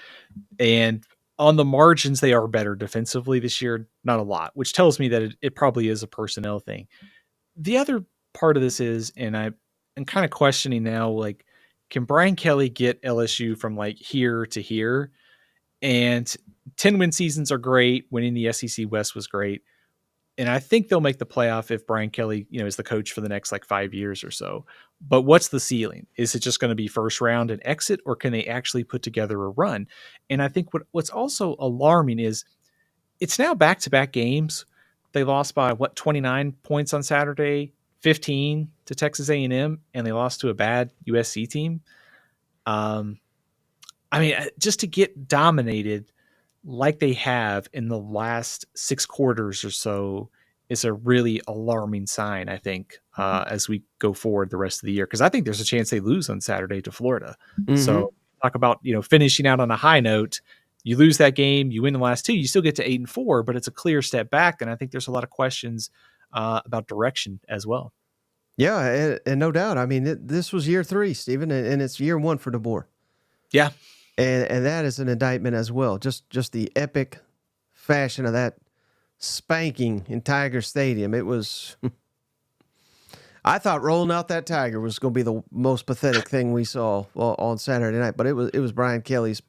And on the margins, they are better defensively this year, not a lot, which tells me that it probably is a personnel thing. The other part of this is, and I'm kind of questioning now, like, can Brian Kelly get LSU from like here to here? And 10-win seasons are great. Winning the SEC West was great. And I think they'll make the playoff if Brian Kelly, is the coach for the next like 5 years or so. But what's the ceiling? Is it just going to be first round and exit, or can they actually put together a run? And I think what's also alarming is it's now back-to-back games. They lost by 29 points on Saturday, 15 to Texas A&M, and they lost to a bad USC team. Just to get dominated like they have in the last 6 quarters or so is a really alarming sign, I think, as we go forward the rest of the year. Because I think there's a chance they lose on Saturday to Florida. Mm-hmm. So talk about, finishing out on a high note. You lose that game, you win the last 2, you still get to 8-4, but it's a clear step back. And I think there's a lot of questions about direction as well. Yeah, and no doubt. I mean, this was year 3, Steven, and it's year 1 for DeBoer. Yeah. And that is an indictment as well. Just the epic fashion of that spanking in Tiger Stadium. It was, I thought rolling out that Tiger was going to be the most pathetic thing we saw on Saturday night, but it was Brian Kelly's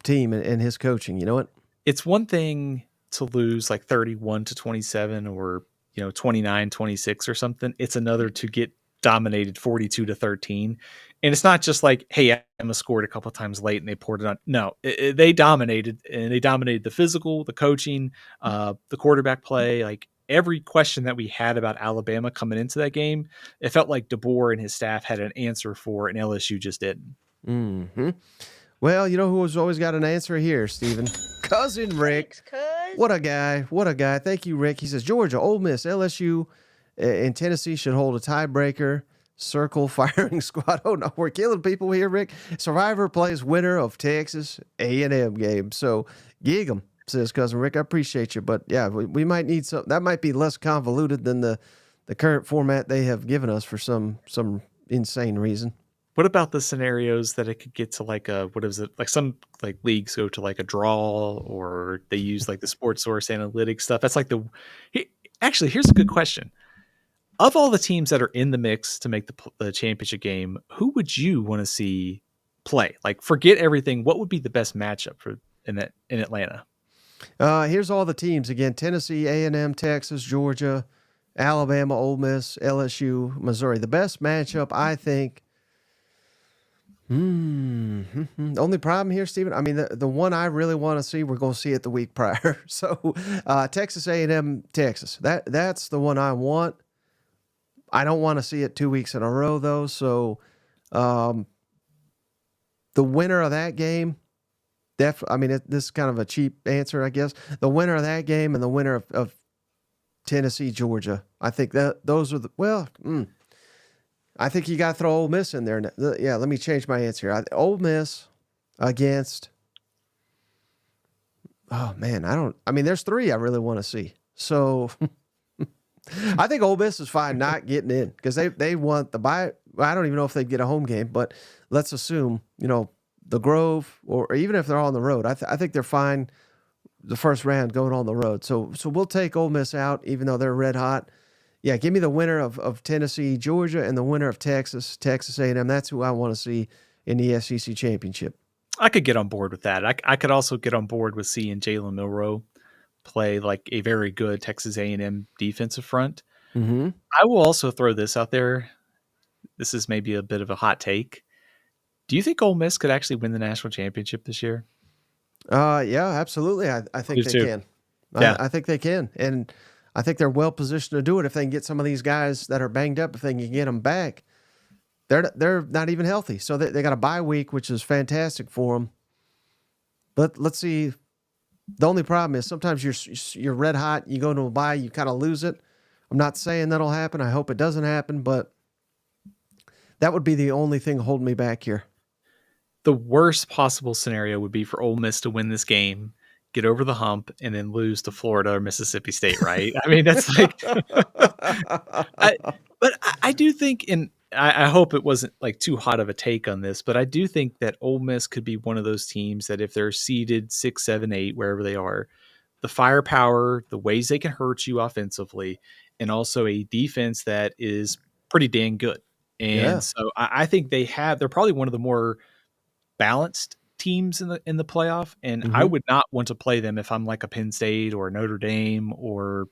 team and his coaching. You know what? It's one thing to lose like 31-27 or 29-26 or something. It's another to get dominated 42-13. And it's not just like, hey, Emma scored a couple of times late and they poured it on. No, they dominated, and they dominated the physical, the coaching, the quarterback play. Like every question that we had about Alabama coming into that game, it felt like DeBoer and his staff had an answer for, and LSU just didn't. Mm-hmm. Well, you know who's always got an answer here, Steven? Cousin Rick. Thanks, cuz. What a guy. What a guy. Thank you, Rick. He says, Georgia, Ole Miss, LSU, and Tennessee should hold a tiebreaker. Circle firing squad. Oh, no, we're killing people here, Rick. Survivor plays winner of Texas A&M game. So gig 'em, says Cousin Rick. I appreciate you. But, yeah, we might need some. That might be less convoluted than the current format they have given us for some insane reason. What about the scenarios that it could get to like a, what is it? Like some like leagues go to like a draw, or they use like the sports source analytics stuff. That's like actually, here's a good question. Of all the teams that are in the mix to make the championship game, who would you want to see play? Like forget everything. What would be the best matchup in Atlanta? Here's all the teams again: Tennessee, A&M, Texas, Georgia, Alabama, Ole Miss, LSU, Missouri. The best matchup, I think. The only problem here, Steven, I mean, the one I really want to see, we're going to see it the week prior. So Texas A&M, Texas. That's the one I want. I don't want to see it 2 weeks in a row, though. So the winner of that game, this is kind of a cheap answer, I guess. The winner of that game and the winner of Tennessee, Georgia. I think that those are I think you got to throw Ole Miss in there. Yeah, let me change my answer. Ole Miss against. Oh man, there's three I really want to see. So I think Ole Miss is fine not getting in because they want the bye. I don't even know if they'd get a home game, but let's assume the Grove or even if they're on the road, I think they're fine. The first round going on the road, so we'll take Ole Miss out, even though they're red hot. Yeah, give me the winner of Tennessee, Georgia, and the winner of Texas A&M. That's who I want to see in the SEC championship. I could get on board with that. I could also get on board with seeing Jalen Monroe play like a very good Texas A&M defensive front. Mm-hmm. I will also throw this out there. This is maybe a bit of a hot take. Do you think Ole Miss could actually win the national championship this year? Yeah, absolutely. I think they can. Yeah. I think they can. And I think they're well positioned to do it if they can get some of these guys that are banged up, if they can get them back. They're not even healthy. So they got a bye week, which is fantastic for them. But let's see. The only problem is sometimes you're red hot. You go into a bye, you kind of lose it. I'm not saying that'll happen. I hope it doesn't happen, but that would be the only thing holding me back here. The worst possible scenario would be for Ole Miss to win this game, get over the hump, and then lose to Florida or Mississippi State, right? I mean, that's like but I do think, and I hope it wasn't like too hot of a take on this, but I do think that Ole Miss could be one of those teams that if they're seeded 6, 7, 8, wherever they are, the firepower, the ways they can hurt you offensively, and also a defense that is pretty dang good. And so I think they're probably one of the more balanced teams in the playoff, and I would not want to play them if I'm like a Penn State or Notre Dame or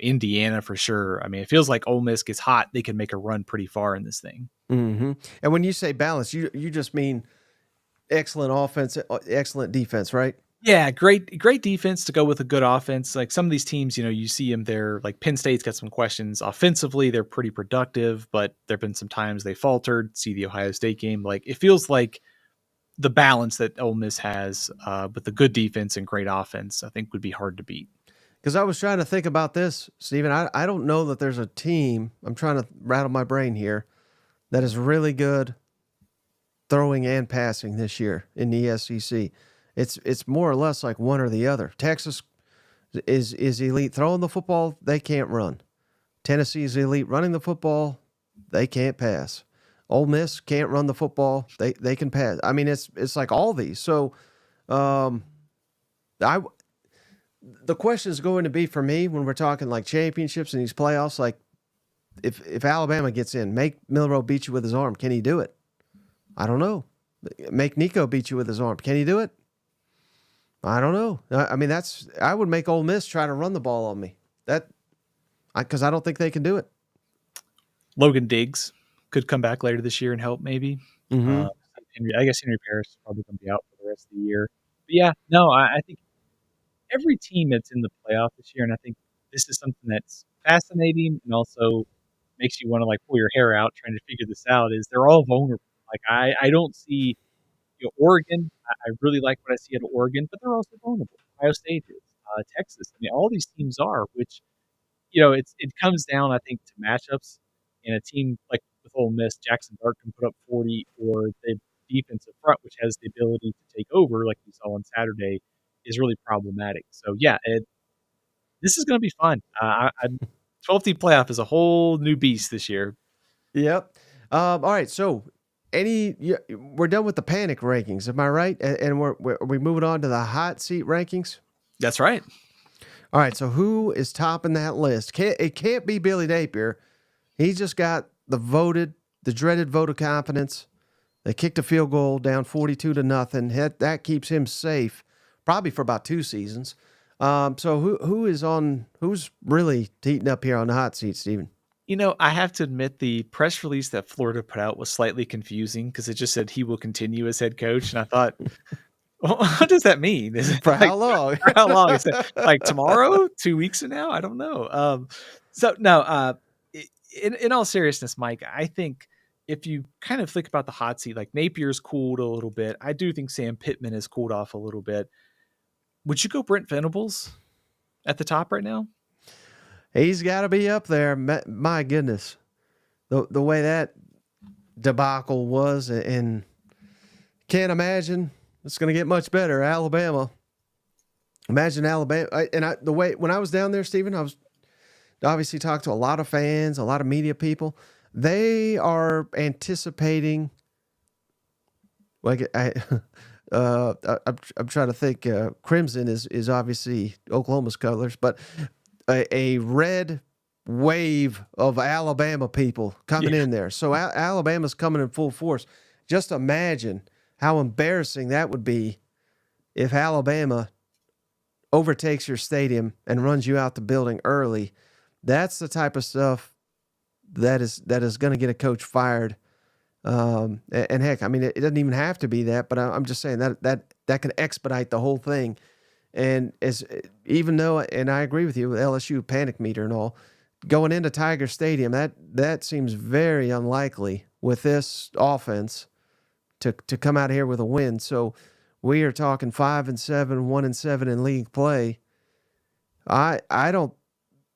Indiana for sure. I mean, it feels like Ole Miss gets hot, they can make a run pretty far in this thing. Mm-hmm. And when you say balanced, you just mean excellent offense, excellent defense, right? Yeah, great defense to go with a good offense. Like some of these teams, you see them there. Like Penn State's got some questions offensively; they're pretty productive, but there've been some times they faltered. See the Ohio State game; like it feels like the balance that Ole Miss has with the good defense and great offense, I think would be hard to beat. Because I was trying to think about this, Steven. I don't know that there's a team, I'm trying to rattle my brain here, that is really good throwing and passing this year in the SEC. It's more or less like one or the other. Texas is elite throwing the football, they can't run. Tennessee is elite running the football, they can't pass. Ole Miss can't run the football, they can pass. I mean, it's like all these. So the question is going to be for me when we're talking like championships and these playoffs, like if Alabama gets in, make Milroe beat you with his arm, can he do it? I don't know. Make Nico beat you with his arm, can he do it? I don't know. I mean, I would make Ole Miss try to run the ball on me. Because I don't think they can do it. Logan Diggs could come back later this year and help maybe. Mm-hmm. I guess Henry Parrish is probably going to be out for the rest of the year. But yeah, no, I think every team that's in the playoff this year, and I think this is something that's fascinating and also makes you want to like pull your hair out trying to figure this out, is they're all vulnerable. Like I don't see Oregon. I really like what I see at Oregon, but they're also vulnerable. Ohio State is, Texas. I mean, all these teams are, which it comes down, I think, to matchups. And a team like with Ole Miss, Jackson Dart can put up 40, or the defensive front, which has the ability to take over, like we saw on Saturday, is really problematic. So yeah, this is going to be fun. 12-team playoff is a whole new beast this year. Yep. All right. So, we're done with the panic rankings. Am I right? And are we moving on to the hot seat rankings? That's right. All right. So, who is topping that list? It can't be Billy Napier. He's just got the dreaded vote of confidence. They kicked a field goal down 42-0. That keeps him safe, probably for about 2 seasons. So who's really heating up here on the hot seat, Steven? I have to admit the press release that Florida put out was slightly confusing because it just said he will continue as head coach. And I thought, well, what does that mean? Is it For how long? For how long? Is it like tomorrow, 2 weeks from now? I don't know. In all seriousness, Mike, I think if you kind of think about the hot seat, like Napier's cooled a little bit. I do think Sam Pittman has cooled off a little bit. Would you go Brent Venables at the top right now? He's got to be up there. My goodness, the way that debacle was, and can't imagine it's going to get much better. Alabama. Imagine Alabama. The way when I was down there, Stephen, I was obviously talked to a lot of fans, a lot of media people. They are anticipating. Like I'm trying to think. Crimson is obviously Oklahoma's colors, but a red wave of Alabama people coming in there. So Alabama's coming in full force. Just imagine how embarrassing that would be if Alabama overtakes your stadium and runs you out the building early. That's the type of stuff that is going to get a coach fired. And heck, I mean, it doesn't even have to be that, but I'm just saying that could expedite the whole thing. And even though, and I agree with you with LSU panic meter and all, going into Tiger Stadium, that seems very unlikely with this offense to come out here with a win. So we are talking 5-7, 1-7 in league play. I don't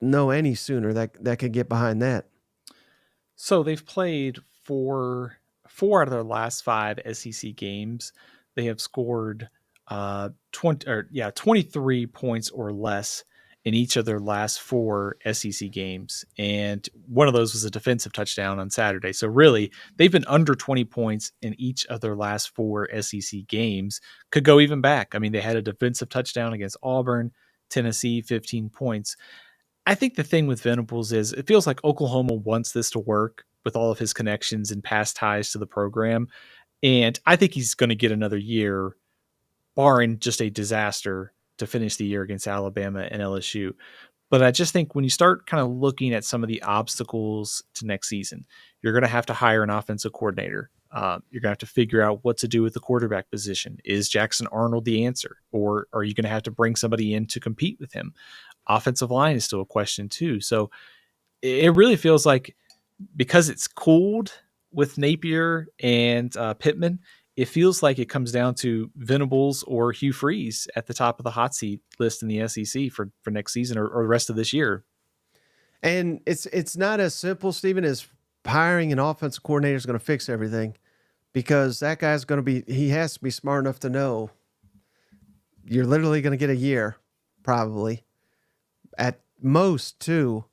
know any sooner that could get behind that. So they've played four out of their last 5 SEC games. They have scored 23 points or less in each of their last 4 SEC games. And one of those was a defensive touchdown on Saturday. So really, they've been under 20 points in each of their last 4 SEC games. Could go even back. I mean, they had a defensive touchdown against Auburn, Tennessee, 15 points. I think the thing with Venables is it feels like Oklahoma wants this to work with all of his connections and past ties to the program. And I think he's going to get another year, barring just a disaster, to finish the year against Alabama and LSU. But I just think when you start kind of looking at some of the obstacles to next season, you're going to have to hire an offensive coordinator. You're going to have to figure out what to do with the quarterback position. Is Jackson Arnold the answer? Or are you going to have to bring somebody in to compete with him? Offensive line is still a question too. So it really feels like, because it's cooled with Napier and Pittman, it feels like it comes down to Venables or Hugh Freeze at the top of the hot seat list in the SEC for next season or the rest of this year. And it's not as simple, Stephen, as hiring an offensive coordinator is going to fix everything, because that guy's going to he has to be smart enough to know you're literally going to get a year, probably, at most 2.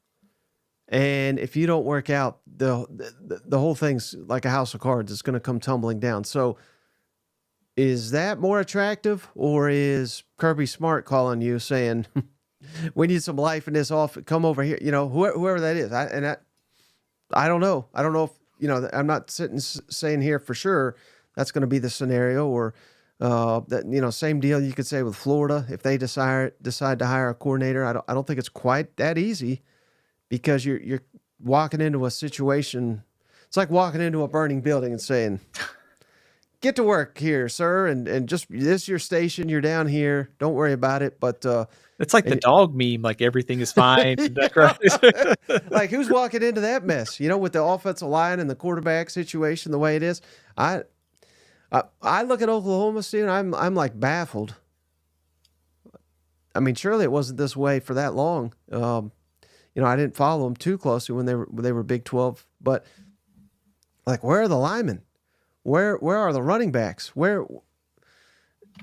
And if you don't work out, the whole thing's like a house of cards. It's going to come tumbling down. So is that more attractive, or is Kirby Smart calling you saying, we need some life in this off, come over here, whoever that is. I don't know. I don't know if, I'm not saying here for sure that's going to be the scenario, or that, same deal you could say with Florida. If they decide to hire a coordinator, I don't think it's quite that easy, because you're walking into a situation It's like walking into a burning building and saying, "Get to work here, sir, and just this is your station. You're down here. Don't worry about it." But It's like the dog meme, like everything is fine. like who's walking into that mess? With the offensive line and the quarterback situation the way it is. I look at Oklahoma, Steven, I'm like baffled. I mean, surely it wasn't this way for that long. I didn't follow them too closely when they were Big 12, but like, where are the linemen? Where are the running backs?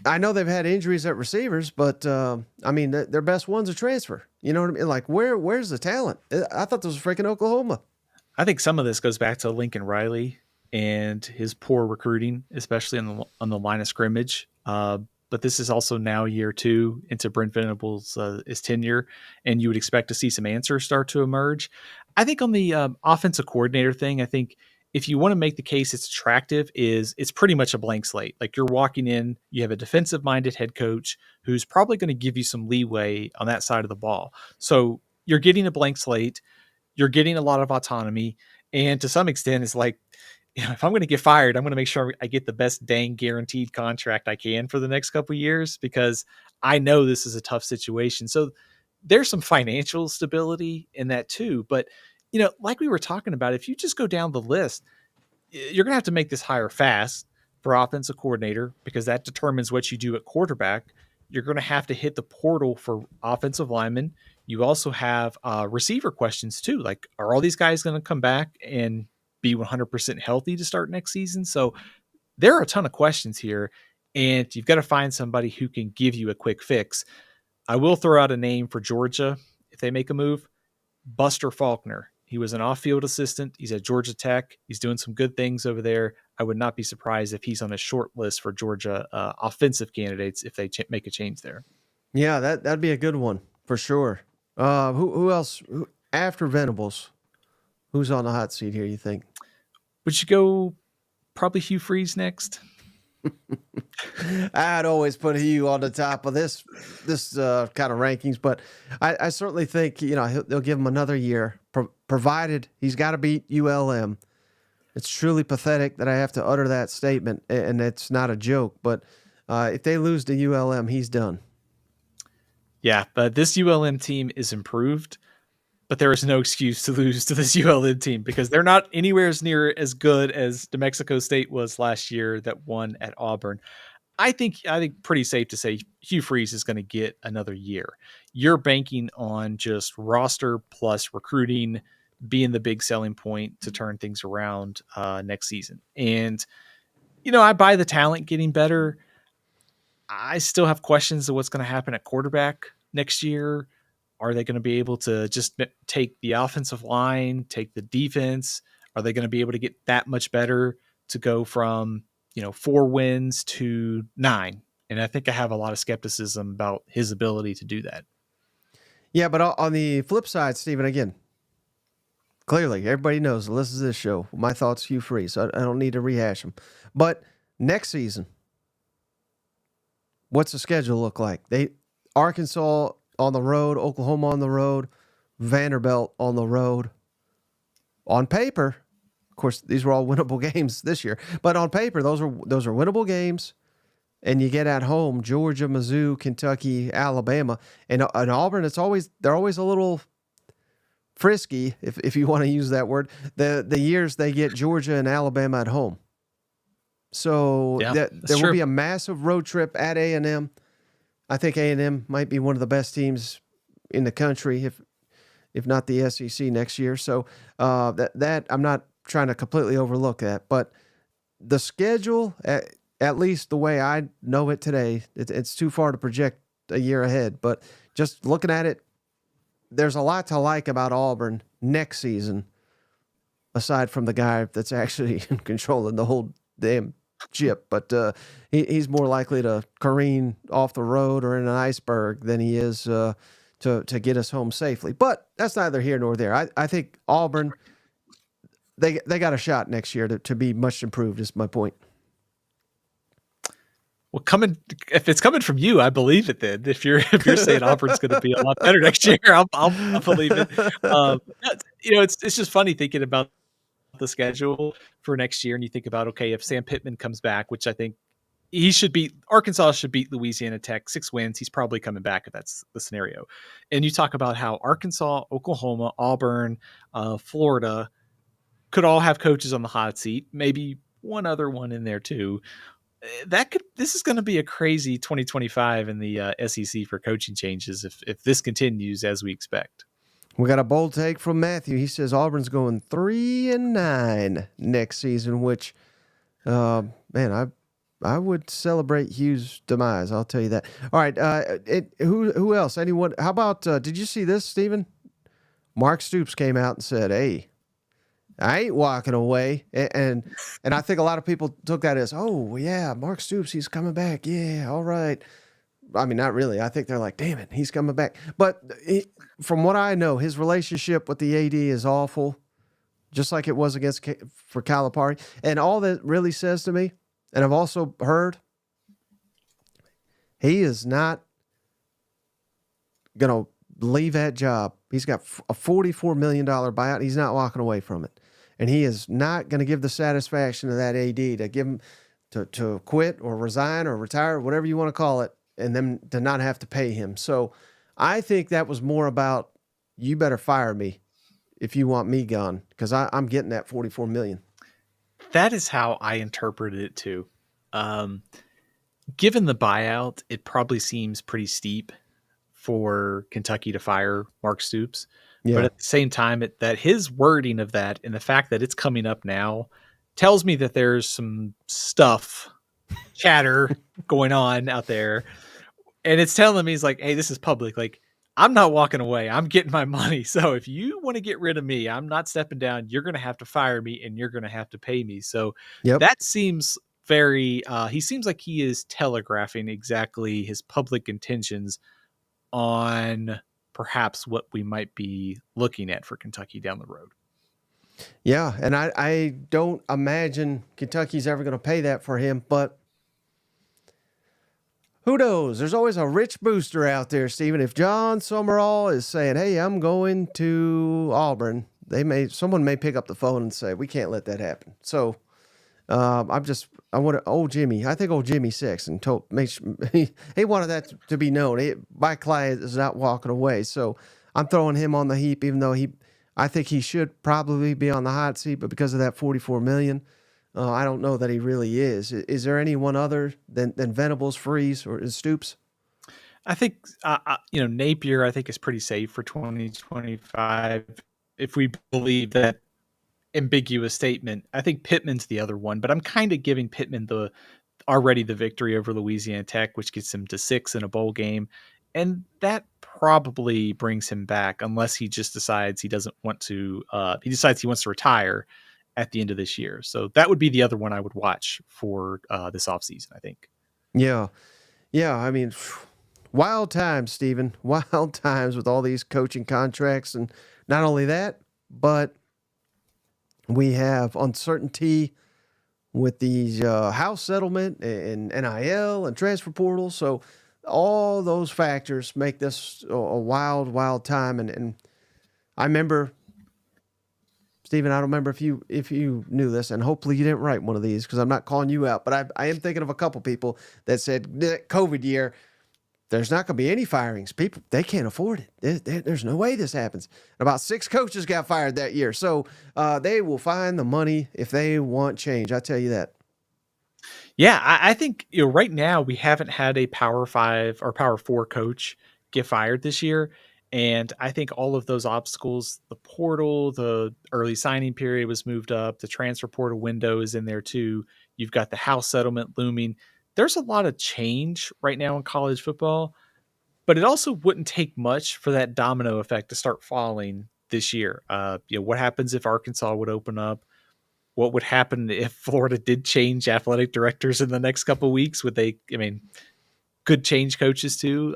I know they've had injuries at receivers, but I mean, their best one's a transfer. You know what I mean? Like, where's the talent? I thought this was freaking Oklahoma. I think some of this goes back to Lincoln Riley and his poor recruiting, especially on the line of scrimmage. But this is also now year 2 into Brent Venables' his tenure, and you would expect to see some answers start to emerge. I think on the offensive coordinator thing, I think if you want to make the case it's attractive, it's pretty much a blank slate. Like, you're walking in, you have a defensive-minded head coach who's probably going to give you some leeway on that side of the ball. So you're getting a blank slate, you're getting a lot of autonomy, and to some extent, it's like, if I'm going to get fired, I'm going to make sure I get the best dang guaranteed contract I can for the next couple of years, because I know this is a tough situation. So there's some financial stability in that too. But, like we were talking about, if you just go down the list, you're going to have to make this hire fast for offensive coordinator, because that determines what you do at quarterback. You're going to have to hit the portal for offensive linemen. You also have receiver questions too. Like, are all these guys going to come back and be 100% healthy to start next season? So there are a ton of questions here, and you've got to find somebody who can give you a quick fix. I will throw out a name for Georgia if they make a move. Buster Faulkner. He was an off-field assistant. He's at Georgia Tech. He's doing some good things over there. I would not be surprised if he's on a short list for Georgia offensive candidates if they make a change there. Yeah, that'd be a good one for sure. Who else after Venables? Who's on the hot seat here, you think? Would you go probably Hugh Freeze next? I'd always put Hugh on the top of this kind of rankings, but I certainly think they'll give him another year, provided he's got to beat ULM. It's truly pathetic that I have to utter that statement, and it's not a joke. But if they lose to ULM, he's done. Yeah, but this ULM team is improved. But there is no excuse to lose to this ULM team, because they're not anywhere near as good as New Mexico State was last year that won at Auburn. I think pretty safe to say Hugh Freeze is going to get another year. You're banking on just roster plus recruiting being the big selling point to turn things around next season. And, I buy the talent getting better. I still have questions of what's going to happen at quarterback next year. Are they going to be able to just take the offensive line, take the defense? Are they going to be able to get that much better to go from, 4 wins to 9? And I think I have a lot of skepticism about his ability to do that. Yeah, but on the flip side, Steven, again, clearly everybody knows, listen to this show, my thoughts, Hugh Freeze. I don't need to rehash them. But next season, what's the schedule look like? Arkansas on the road, Oklahoma on the road, Vanderbilt on the road. On paper, of course, these were all winnable games this year, but on paper, those are winnable games. And you get at home Georgia, Mizzou, Kentucky, Alabama, and Auburn. They're always a little frisky, if you want to use that word. The years they get Georgia and Alabama at home, so there will be a massive road trip at A&M. I think A&M might be one of the best teams in the country, if not the SEC next year. So that I'm not trying to completely overlook that, but the schedule, at least the way I know it today, it's too far to project a year ahead. But just looking at it, there's a lot to like about Auburn next season, aside from the guy that's actually controlling the whole damn ship, but he's more likely to careen off the road or in an iceberg than he is to get us home safely. But that's neither here nor there. I think Auburn, they got a shot next year to be much improved, is my point. Well, if it's coming from you, I believe it. Then, if you're saying Auburn's going to be a lot better next year, I'll believe it. It's just funny thinking about the schedule for next year and you think about, okay, if Sam Pittman comes back, which I think Arkansas should beat Louisiana Tech, 6 wins. He's probably coming back if that's the scenario. And you talk about how Arkansas, Oklahoma, Auburn, Florida could all have coaches on the hot seat, maybe one other one in there too. This is going to be a crazy 2025 in the SEC for coaching changes if this continues as we expect. We got a bold take from Matthew. He says Auburn's going 3-9 next season, which, man, I would celebrate Hugh's demise. I'll tell you that. All right, who else? Anyone? How about? Did you see this, Steven? Mark Stoops came out and said, "Hey, I ain't walking away," and I think a lot of people took that as, "Oh yeah, Mark Stoops, he's coming back. Yeah, all right." I mean, not really. I think they're like, "Damn it, he's coming back." But from what I know, his relationship with the AD is awful, just like it was for Calipari. And all that really says to me, and I've also heard, he is not going to leave that job. He's got a $44 million buyout. He's not walking away from it. And he is not going to give the satisfaction of that AD to give him to quit or resign or retire, whatever you want to call it, and then to not have to pay him. So I think that was more about, you better fire me if you want me gone, because I'm getting that $44 million. That is how I interpreted it too. Given the buyout, it probably seems pretty steep for Kentucky to fire Mark Stoops. Yeah. But at the same time, that his wording of that and the fact that it's coming up now tells me that there's some chatter going on out there. And it's telling me, he's like, hey, this is public. Like, I'm not walking away. I'm getting my money. So if you want to get rid of me, I'm not stepping down. You're going to have to fire me and you're going to have to pay me. So that seems very, he seems like he is telegraphing exactly his public intentions on perhaps what we might be looking at for Kentucky down the road. Yeah. And I don't imagine Kentucky's ever going to pay that for him, but who knows? There's always a rich booster out there, Steven. If John Summerall is saying, hey, I'm going to Auburn, someone may pick up the phone and say, we can't let that happen. So I want old Jimmy. I think old Jimmy Sexton he wanted that to be known. My client is not walking away. So I'm throwing him on the heap, even though I think he should probably be on the hot seat, but because of that $44 million, I don't know that he really is. Is there anyone other than Venables, Freeze, or Stoops? I think, Napier, I think, is pretty safe for 2025. If we believe that ambiguous statement, I think Pittman's the other one, but I'm kind of giving Pittman already the victory over Louisiana Tech, which gets him to 6 in a bowl game. And that probably brings him back unless he just decides he wants to retire at the end of this year. So that would be the other one I would watch for this offseason, I think. Yeah. Yeah. I mean, wild times, Steven. Wild times with all these coaching contracts. And not only that, but we have uncertainty with these house settlement and NIL and transfer portal. So all those factors make this a wild, wild time. And I remember, Steven, I don't remember if you knew this, and hopefully you didn't write one of these because I'm not calling you out, but I am thinking of a couple people that said COVID year, there's not going to be any firings. People, they can't afford it. There's no way this happens. And about 6 coaches got fired that year. So they will find the money if they want change. I tell you that. Yeah, I think right now we haven't had a Power 5 or Power 4 coach get fired this year. And I think all of those obstacles, the portal, the early signing period was moved up, the transfer portal window is in there too. You've got the house settlement looming. There's a lot of change right now in college football, but it also wouldn't take much for that domino effect to start falling this year. What happens if Arkansas would open up? What would happen if Florida did change athletic directors in the next couple of weeks? Could change coaches too.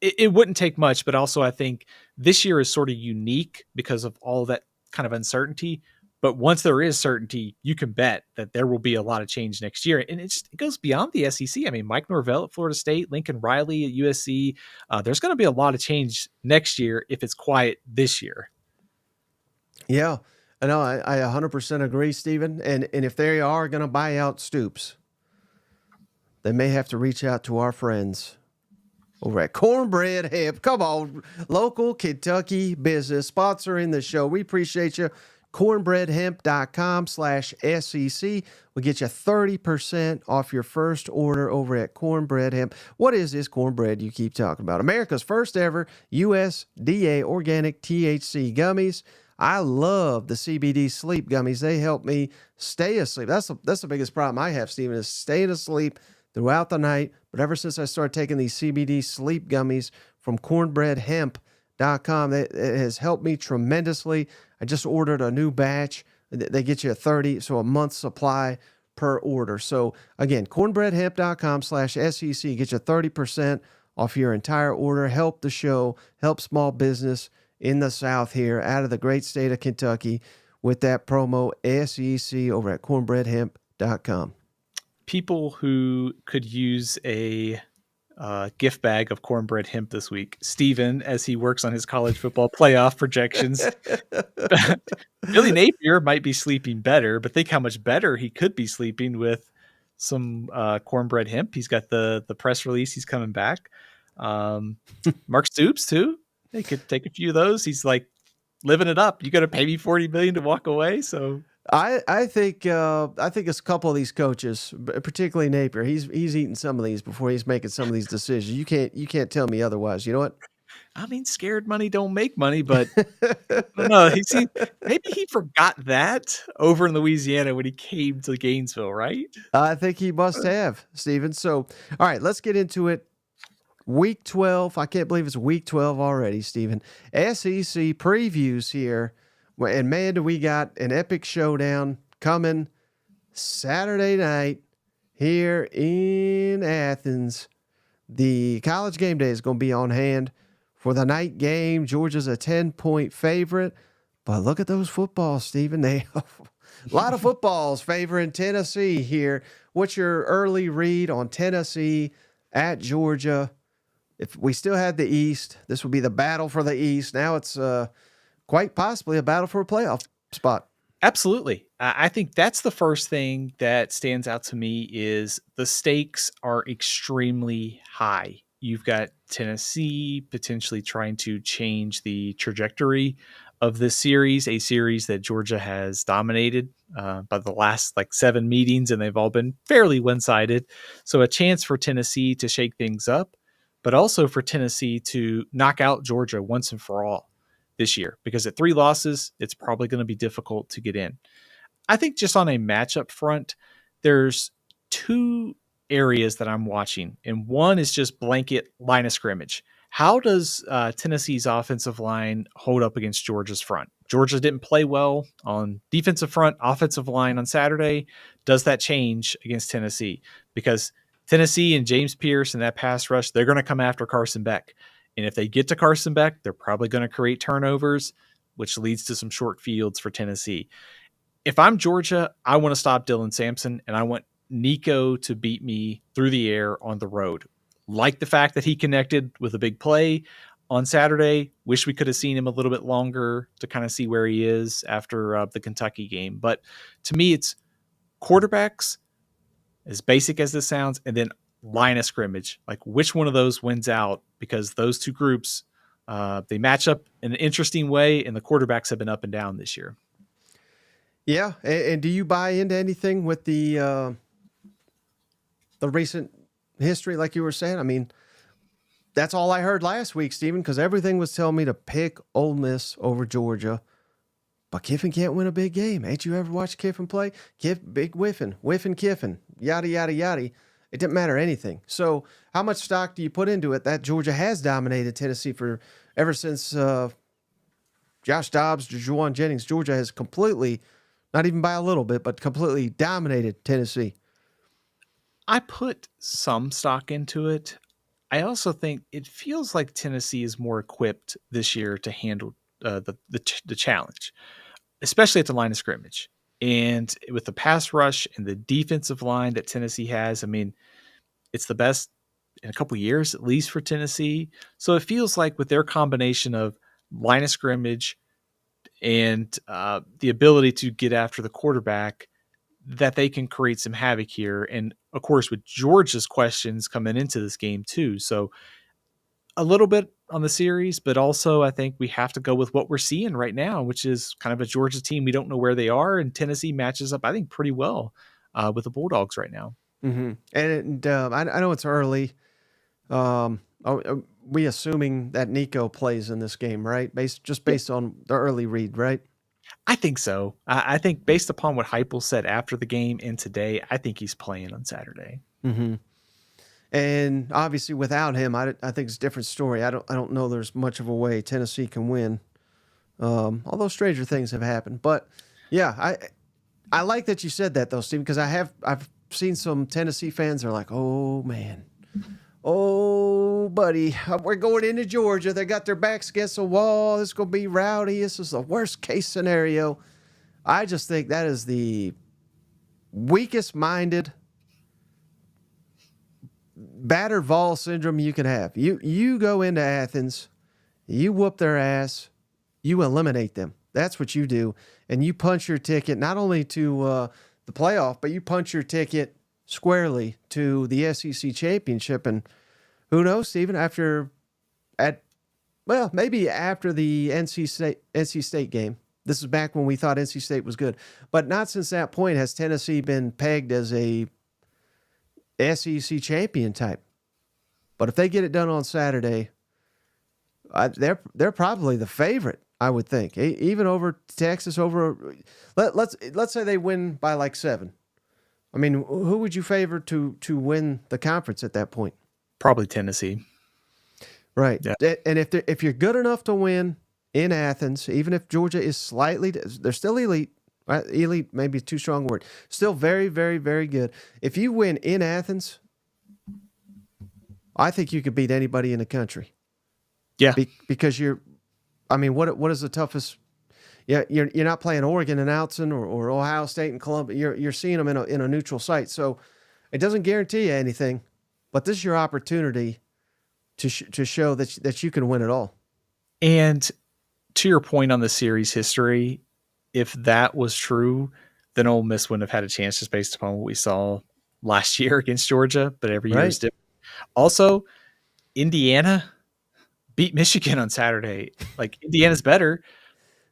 It wouldn't take much, but also I think this year is sort of unique because of all that kind of uncertainty. But once there is certainty, you can bet that there will be a lot of change next year. And it goes beyond the SEC. I mean, Mike Norvell at Florida State, Lincoln Riley at USC. There's going to be a lot of change next year if it's quiet this year. Yeah. I know I 100% agree, Stephen. And if they are going to buy out Stoops, they may have to reach out to our friends over at Cornbread Hemp. Come on, local Kentucky business sponsoring the show. We appreciate you. Cornbreadhemp.com/SEC will get you 30% off your first order over at Cornbread Hemp. What is this cornbread you keep talking about? America's first ever USDA organic THC gummies. I love the CBD sleep gummies. They help me stay asleep. That's the biggest problem I have, Stephen, is staying asleep throughout the night. But ever since I started taking these CBD sleep gummies from cornbreadhemp.com, it has helped me tremendously. I just ordered a new batch. They get you a month's supply per order. So again, cornbreadhemp.com/SEC, get you 30% off your entire order. Help the show, help small business in the South here out of the great state of Kentucky with that promo SEC over at cornbreadhemp.com. People who could use a gift bag of cornbread hemp this week. Steven, as he works on his college football playoff projections. Billy Napier might be sleeping better, but think how much better he could be sleeping with some cornbread hemp. He's got the press release. He's coming back. Mark Stoops too. They could take a few of those. He's like living it up. You got to pay me $40 million to walk away. So I think it's a couple of these coaches, particularly Napier. He's eating some of these before he's making some of these decisions. You can't tell me otherwise. You know what? I mean, scared money don't make money, but I don't know. Maybe he forgot that over in Louisiana when he came to Gainesville, right? I think he must have, Stephen. So, all right, let's get into it. Week 12. I can't believe it's week 12 already, Stephen. SEC previews here. And man, do we got an epic showdown coming Saturday night here in Athens. The college game day is going to be on hand for the night game. Georgia's a 10-point favorite. But look at those footballs, Stephen. A lot of footballs favoring Tennessee here. What's your early read on Tennessee at Georgia? If we still had the East, this would be the battle for the East. Now it's quite possibly a battle for a playoff spot. Absolutely. I think that's the first thing that stands out to me is the stakes are extremely high. You've got Tennessee potentially trying to change the trajectory of this series, a series that Georgia has dominated by the last 7 meetings, and they've all been fairly one-sided. So a chance for Tennessee to shake things up, but also for Tennessee to knock out Georgia once and for all this year, because at 3 losses, it's probably going to be difficult to get in. I think just on a matchup front, there's 2 areas that I'm watching, and one is just blanket line of scrimmage. How does Tennessee's offensive line hold up against Georgia's front? Georgia didn't play well on defensive front, offensive line on Saturday. Does that change against Tennessee? Because Tennessee and James Pierce and that pass rush, they're going to come after Carson Beck. And if they get to Carson Beck, they're probably going to create turnovers, which leads to some short fields for Tennessee. If I'm Georgia, I want to stop Dylan Sampson, and I want Nico to beat me through the air on the road. Like the fact that he connected with a big play on Saturday. Wish we could have seen him a little bit longer to kind of see where he is after the Kentucky game. But to me, it's quarterbacks, as basic as this sounds, and then line of scrimmage. Which one of those wins out? Because those 2 groups, they match up in an interesting way, and the quarterbacks have been up and down this year. Yeah, and do you buy into anything with the recent history, like you were saying? I mean, that's all I heard last week, Stephen, because everything was telling me to pick Ole Miss over Georgia. But Kiffin can't win a big game. Ain't you ever watched Kiffin play? Big whiffing Kiffin, yada, yada, yada. It didn't matter anything. So how much stock do you put into it that Georgia has dominated Tennessee ever since Josh Dobbs, Juwan Jennings? Georgia has completely, not even by a little bit, but completely dominated Tennessee. I put some stock into it. I also think it feels like Tennessee is more equipped this year to handle the challenge, especially at the line of scrimmage. And with the pass rush and the defensive line that Tennessee has, I mean, it's the best in a couple years, at least for Tennessee. So it feels like with their combination of line of scrimmage, and the ability to get after the quarterback, that they can create some havoc here. And of course, with Georgia's questions coming into this game too. So a little bit on the series, but also I think we have to go with what we're seeing right now, which is kind of a Georgia team. We don't know where they are, and Tennessee matches up, I think, pretty well with the Bulldogs right now. Mm-hmm. And I know it's early. We assuming that Nico plays in this game, right? Based on the early read, right? I think so. I think based upon what Heupel said after the game and today, I think he's playing on Saturday. Mm-hmm. And obviously, without him, I think it's a different story. I don't know there's much of a way Tennessee can win. Although stranger things have happened, but yeah, I like that you said that though, Steve, because I've seen some Tennessee fans are like, oh man, oh buddy, we're going into Georgia. They got their backs against the wall. This is gonna be rowdy. This is the worst case scenario. I just think that is the weakest minded battered Vol syndrome you can have. You go into Athens, you whoop their ass, you eliminate them. That's what you do, and you punch your ticket not only to the playoff, but you punch your ticket squarely to the SEC championship. And who knows, Stephen? Maybe after the NC State game. This is back when we thought NC State was good, but not since that point has Tennessee been pegged as a SEC champion type. But if they get it done on Saturday, they're probably the favorite, I would think. Even over Texas, let's say they win by like 7. I mean, who would you favor to win the conference at that point? Probably Tennessee. Right. Yeah. And if you're good enough to win in Athens, even if Georgia is they're still elite. Right? Elite maybe too strong a word. Still very, very, very good. If you win in Athens, I think you could beat anybody in the country. Yeah. Because what is the toughest? Yeah, you're not playing Oregon and Outson or Ohio State and Columbia. You're seeing them in a neutral site, so it doesn't guarantee you anything. But this is your opportunity to show that you can win it all. And to your point on the series history, if that was true, then Ole Miss wouldn't have had a chance just based upon what we saw last year against Georgia. But every year is different. Also, Indiana beat Michigan on Saturday. Like, Indiana's better,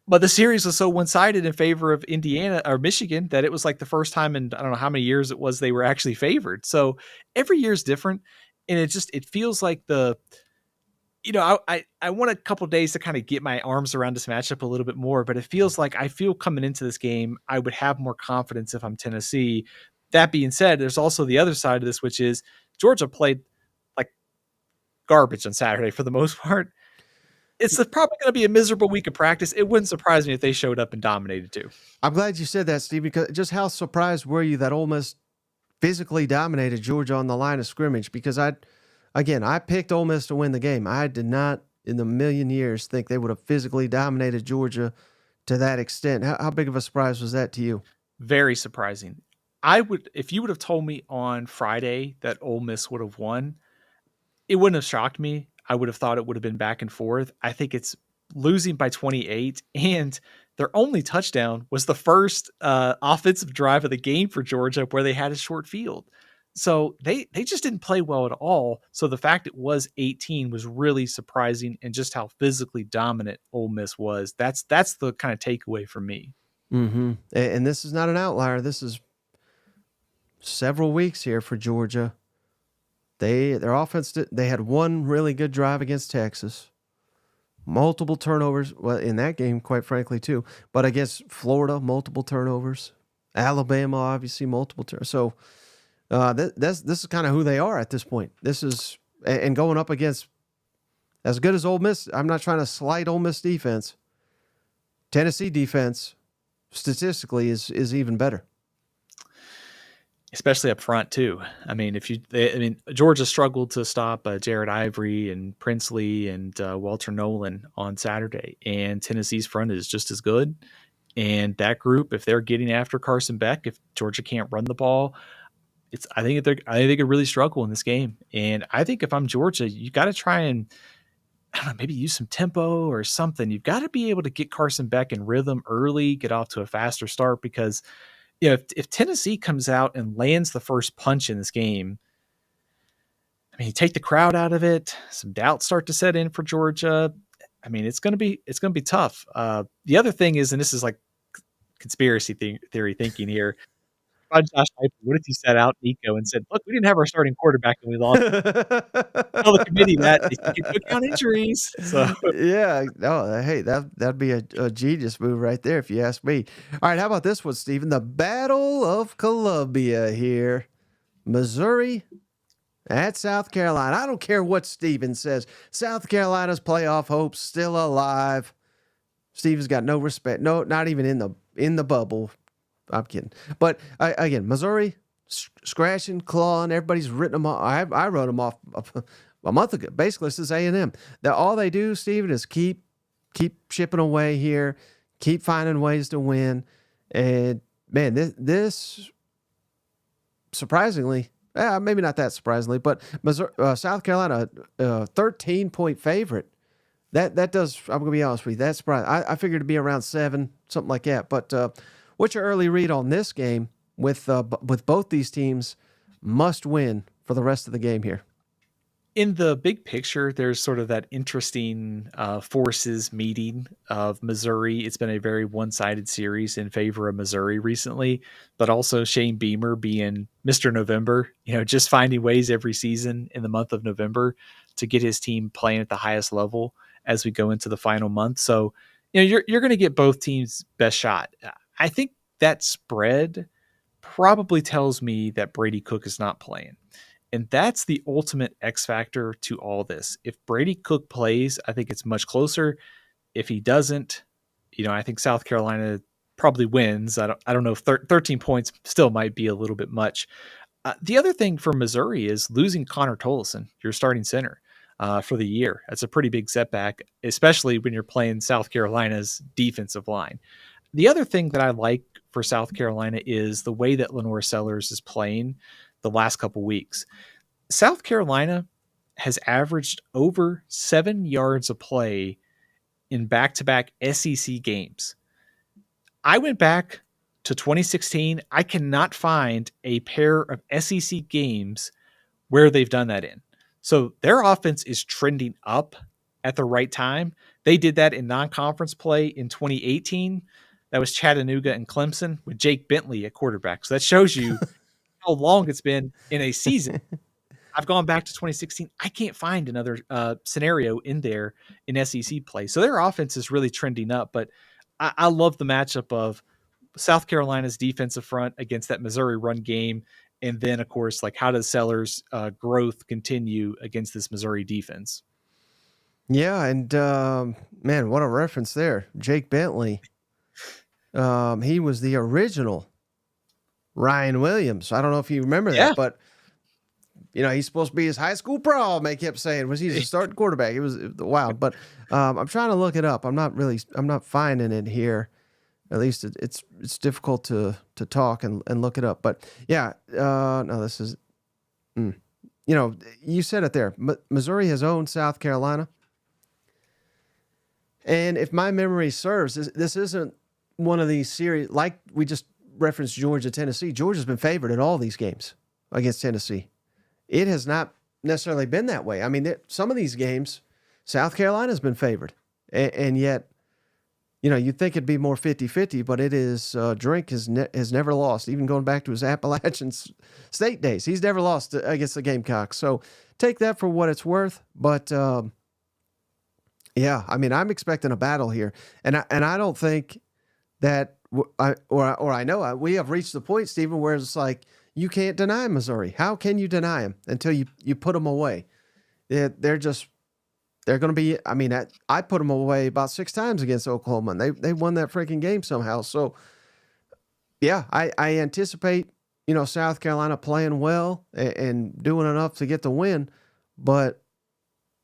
but the series was so one-sided in favor of Indiana or Michigan that it was like the first time in I don't know how many years it was they were actually favored. So every year is different, and it feels like I want a couple of days to kind of get my arms around this matchup a little bit more, but it feels like I feel coming into this game, I would have more confidence if I'm Tennessee. That being said, there's also the other side of this, which is Georgia played like garbage on Saturday for the most part. It's probably going to be a miserable week of practice. It wouldn't surprise me if they showed up and dominated too. I'm glad you said that, Steve, because just how surprised were you that Ole Miss physically dominated Georgia on the line of scrimmage? Because I picked Ole Miss to win the game. I did not in a million years think they would have physically dominated Georgia to that extent. How big of a surprise was that to you? Very surprising. If you would have told me on Friday that Ole Miss would have won, it wouldn't have shocked me. I would have thought it would have been back and forth. I think it's losing by 28, and their only touchdown was the first offensive drive of the game for Georgia where they had a short field. So they just didn't play well at all. So the fact it was 18 was really surprising, and just how physically dominant Ole Miss was. That's the kind of takeaway for me. Mm-hmm. And this is not an outlier. This is several weeks here for Georgia. Their offense, they had one really good drive against Texas. Multiple turnovers, well, in that game, quite frankly, too. But against Florida, multiple turnovers. Alabama, obviously, multiple turnovers. So this is kind of who they are at this point. This is, and going up against as good as Ole Miss, I'm not trying to slight Ole Miss defense. Tennessee defense, statistically, is even better. Especially up front too. I mean, Georgia struggled to stop Jared Ivory and Princely and Walter Nolan on Saturday, and Tennessee's front is just as good. And that group, if they're getting after Carson Beck, if Georgia can't run the ball, I think they could really struggle in this game. And I think if I'm Georgia, you got to try and I don't know, maybe use some tempo or something. You've got to be able to get Carson Beck in rhythm early, get off to a faster start, because if Tennessee comes out and lands the first punch in this game, I mean, you take the crowd out of it, some doubts start to set in for Georgia. I mean, it's going to be tough. The other thing is, and this is like conspiracy theory thinking here. Josh Heupel, what if he set out Nico and said, "Look, we didn't have our starting quarterback and we lost." Tell the committee that they take into account injuries. So Yeah. Oh, hey, that'd be a genius move right there, if you ask me. All right, how about this one, Stephen? The Battle of Columbia here. Missouri at South Carolina. I don't care what Steven says. South Carolina's playoff hopes still alive. Steven's got no respect. No, not even in the bubble. I'm kidding. But again, Missouri scratching, clawing. Everybody's written them off. I wrote them off a month ago. Basically, this is A&M. All they do, Steven, is keep chipping away here, keep finding ways to win. And man, this surprisingly, maybe not that surprisingly, but Missouri, South Carolina, 13-point favorite. That does. I'm gonna be honest with you. That's surprising. I figured it'd be around 7, something like that. But what's your early read on this game with both these teams must win for the rest of the game here? in the big picture, there's sort of that interesting forces meeting of Missouri. It's been a very one-sided series in favor of Missouri recently, but also Shane Beamer being Mr. November, just finding ways every season in the month of November to get his team playing at the highest level as we go into the final month. So, you're going to get both teams' best shot. I think that spread probably tells me that Brady Cook is not playing. And that's the ultimate X factor to all this. If Brady Cook plays, I think it's much closer. If he doesn't, I think South Carolina probably wins. I don't know if 13 points still might be a little bit much. The other thing for Missouri is losing Connor Tolleson, your starting center, for the year. That's a pretty big setback, especially when you're playing South Carolina's defensive line. The other thing that I like for South Carolina is the way that Lenore Sellers is playing the last couple weeks. South Carolina has averaged over 7 yards of play in back-to-back SEC games. I went back to 2016. I cannot find a pair of SEC games where they've done that in. So their offense is trending up at the right time. They did that in non-conference play in 2018. That was Chattanooga and Clemson with Jake Bentley at quarterback. So that shows you how long it's been in a season. I've gone back to 2016. I can't find another scenario in there in SEC play. So their offense is really trending up. But I love the matchup of South Carolina's defensive front against that Missouri run game. And then, of course, how does Sellers' growth continue against this Missouri defense? Yeah, and man, what a reference there. Jake Bentley. He was the original Ryan Williams. I don't know if you remember that, but he's supposed to be his high school prom. They kept saying he's a starting quarterback. It was wild, but I'm trying to look it up. I'm not finding it here. At least it's difficult to talk and look it up. But yeah, no, this is, you said it there. Missouri has owned South Carolina, and if my memory serves, this isn't one of these series like we just referenced Georgia, Tennessee. Georgia's been favored in all these games against Tennessee. It has not necessarily been that way. I mean, some of these games, South Carolina's been favored. And yet, you'd think it'd be more 50-50, but it is, Drink has never lost, even going back to his Appalachian State days. He's never lost against the Gamecocks. So take that for what it's worth. But, yeah, I mean, I'm expecting a battle here. And I don't think that, I know we have reached the point, Stephen, where it's like, you can't deny Missouri. How can you deny them until you put them away? They're going to be, I mean, I put them away about 6 times against Oklahoma, and they won that freaking game somehow. So, yeah, I anticipate, South Carolina playing well and doing enough to get the win, but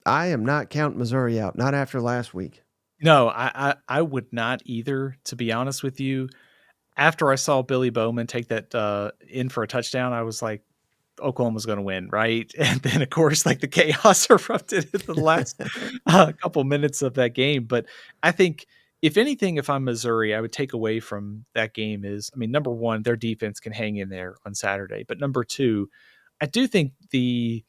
I am not counting Missouri out, not after last week. No, I would not either, to be honest with you. After I saw Billy Bowman take that in for a touchdown, I was like, Oklahoma's going to win, right? And then, of course, like the chaos erupted in the last couple minutes of that game. But I think, if anything, if I'm Missouri, I would take away from that game is, I mean, number one, their defense can hang in there on Saturday. But number two, I do think the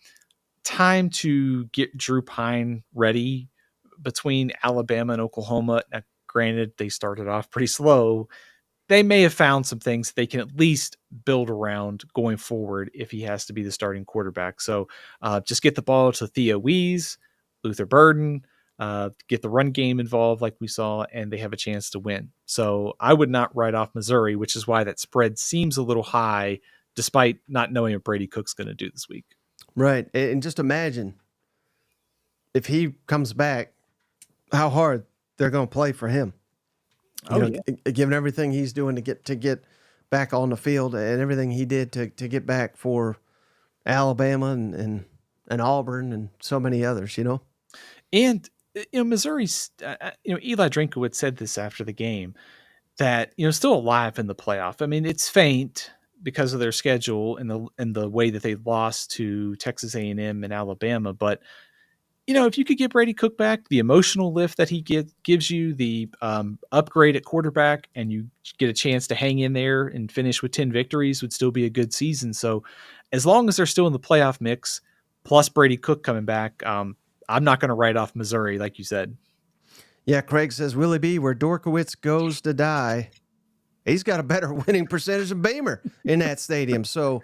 time to get Drew Pine ready between Alabama and Oklahoma, now, granted, they started off pretty slow. They may have found some things they can at least build around going forward if he has to be the starting quarterback. So just get the ball to Theo Wees, Luther Burden, get the run game involved like we saw, and they have a chance to win. So I would not write off Missouri, which is why that spread seems a little high, despite not knowing what Brady Cook's going to do this week. Right. And just imagine if he comes back, how hard they're going to play for him. Given everything he's doing to get back on the field and everything he did to get back for Alabama and Auburn and so many others, And, Missouri's, Eli Drinkowitz said this after the game that, still alive in the playoff. I mean, it's faint because of their schedule and the way that they lost to Texas A&M and Alabama. But, if you could get Brady Cook back, the emotional lift that he gives you, the upgrade at quarterback, and you get a chance to hang in there and finish with 10 victories would still be a good season. So as long as they're still in the playoff mix, plus Brady Cook coming back, I'm not going to write off Missouri, like you said. Yeah, Craig says, Willie B, where Dorkowitz goes to die, he's got a better winning percentage than Beamer in that stadium. So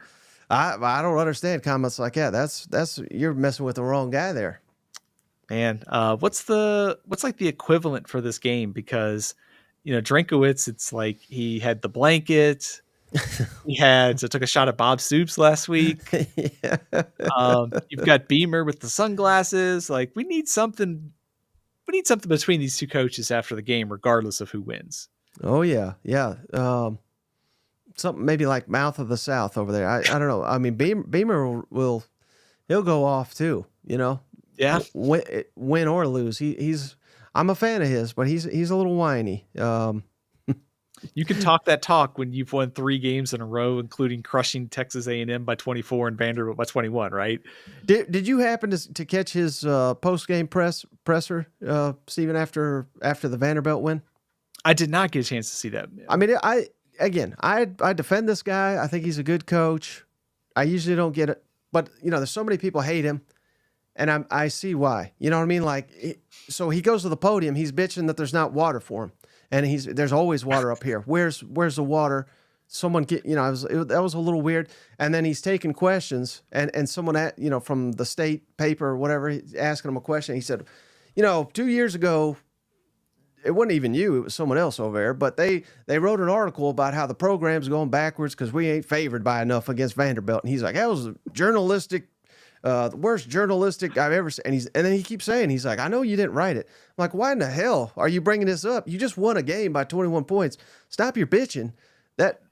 I don't understand comments like that. That's you're messing with the wrong guy there. Man, what's like the equivalent for this game? Because, Drinkowitz, it's like he had the blanket. Took a shot at Bob Stoops last week. Yeah. You've got Beamer with the sunglasses. Like, we need something between these two coaches after the game, regardless of who wins. Oh yeah. Yeah. Something maybe like Mouth of the South over there. I don't know. I mean, Beamer he'll go off too, Yeah. Win or lose. I'm a fan of his, but he's a little whiny. You can talk that talk when you've won 3 games in a row, including crushing Texas A&M by 24 and Vanderbilt by 21, right? Did you happen to catch his post-game presser, Stephen, after the Vanderbilt win? I did not get a chance to see that. I mean, I defend this guy. I think he's a good coach. I usually don't get it, but there's so many people hate him, and I see why. You know what I mean? Like, so he goes to the podium. He's bitching that there's not water for him. And there's always water up here. Where's the water? Someone that was a little weird. And then he's taking questions, and someone from the state paper or whatever, he's asking him a question. He said, 2 years ago, it wasn't even you, it was someone else over there, but they wrote an article about how the program's going backwards because we ain't favored by enough against Vanderbilt. And he's like, that was journalistic. The worst journalistic I've ever seen. And then he keeps saying, he's like, I know you didn't write it. I'm like, why in the hell are you bringing this up? You just won a game by 21 points. Stop your bitching.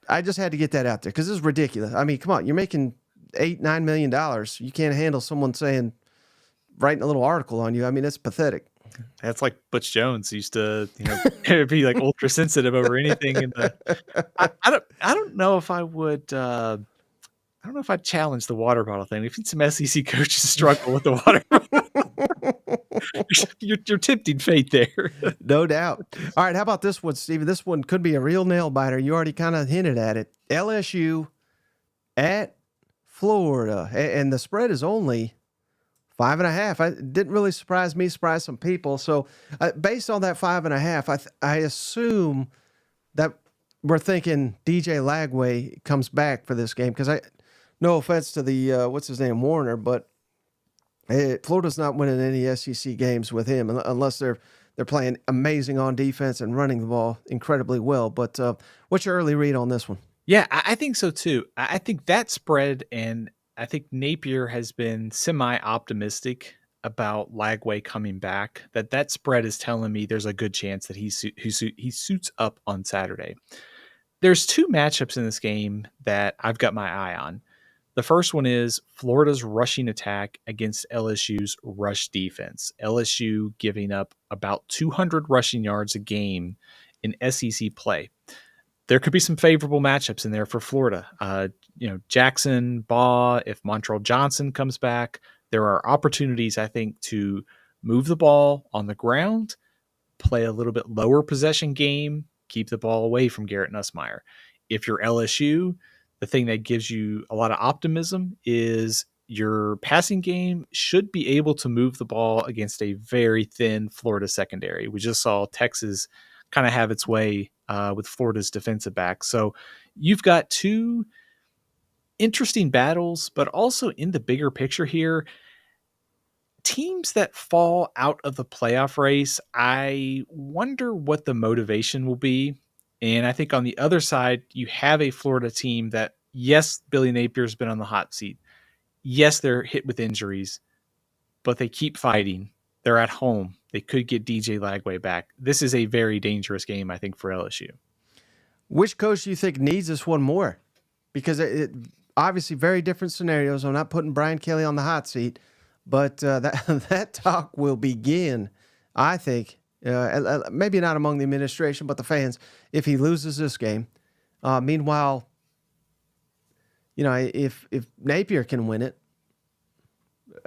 I just had to get that out there because this is ridiculous. I mean, come on, you're making $8-9 million. You can't handle someone writing a little article on you. I mean, it's pathetic. That's like Butch Jones used to, be like ultra sensitive over anything. I don't know if I would. I don't know if I'd challenge the water bottle thing. We've seen some SEC coaches struggle with the water bottle. You're tempting fate there. No doubt. All right, how about this one, Steven? This one could be a real nail biter. You already kind of hinted at it. LSU at Florida, and the spread is only 5.5. It didn't really surprise me, surprise some people. So based on that 5.5, I assume that we're thinking DJ Lagway comes back for this game because no offense to the what's his name, Warner, but Florida's not winning any SEC games with him unless they're playing amazing on defense and running the ball incredibly well. But what's your early read on this one? Yeah, I think so too. I think that spread, and I think Napier has been semi-optimistic about Lagway coming back. That spread is telling me there's a good chance that he suits up on Saturday. There's 2 matchups in this game that I've got my eye on. The first one is Florida's rushing attack against LSU's rush defense. LSU giving up about 200 rushing yards a game in SEC play. there could be some favorable matchups in there for Florida. Jackson, Baugh, if Montrell Johnson comes back, there are opportunities, I think, to move the ball on the ground, play a little bit lower possession game, keep the ball away from Garrett Nussmeier. If you're LSU, the thing that gives you a lot of optimism is your passing game should be able to move the ball against a very thin Florida secondary. We just saw Texas kind of have its way with Florida's defensive back. So you've got two interesting battles, but also in the bigger picture here, teams that fall out of the playoff race, I wonder what the motivation will be. And I think on the other side, you have a Florida team that, yes, Billy Napier's been on the hot seat. Yes, they're hit with injuries, but they keep fighting. They're at home. They could get DJ Lagway back. This is a very dangerous game, I think, for LSU. Which coach do you think needs this one more? Because it obviously very different scenarios. I'm not putting Brian Kelly on the hot seat, but that talk will begin, I think, maybe not among the administration, but the fans, if he loses this game. Meanwhile, if Napier can win it,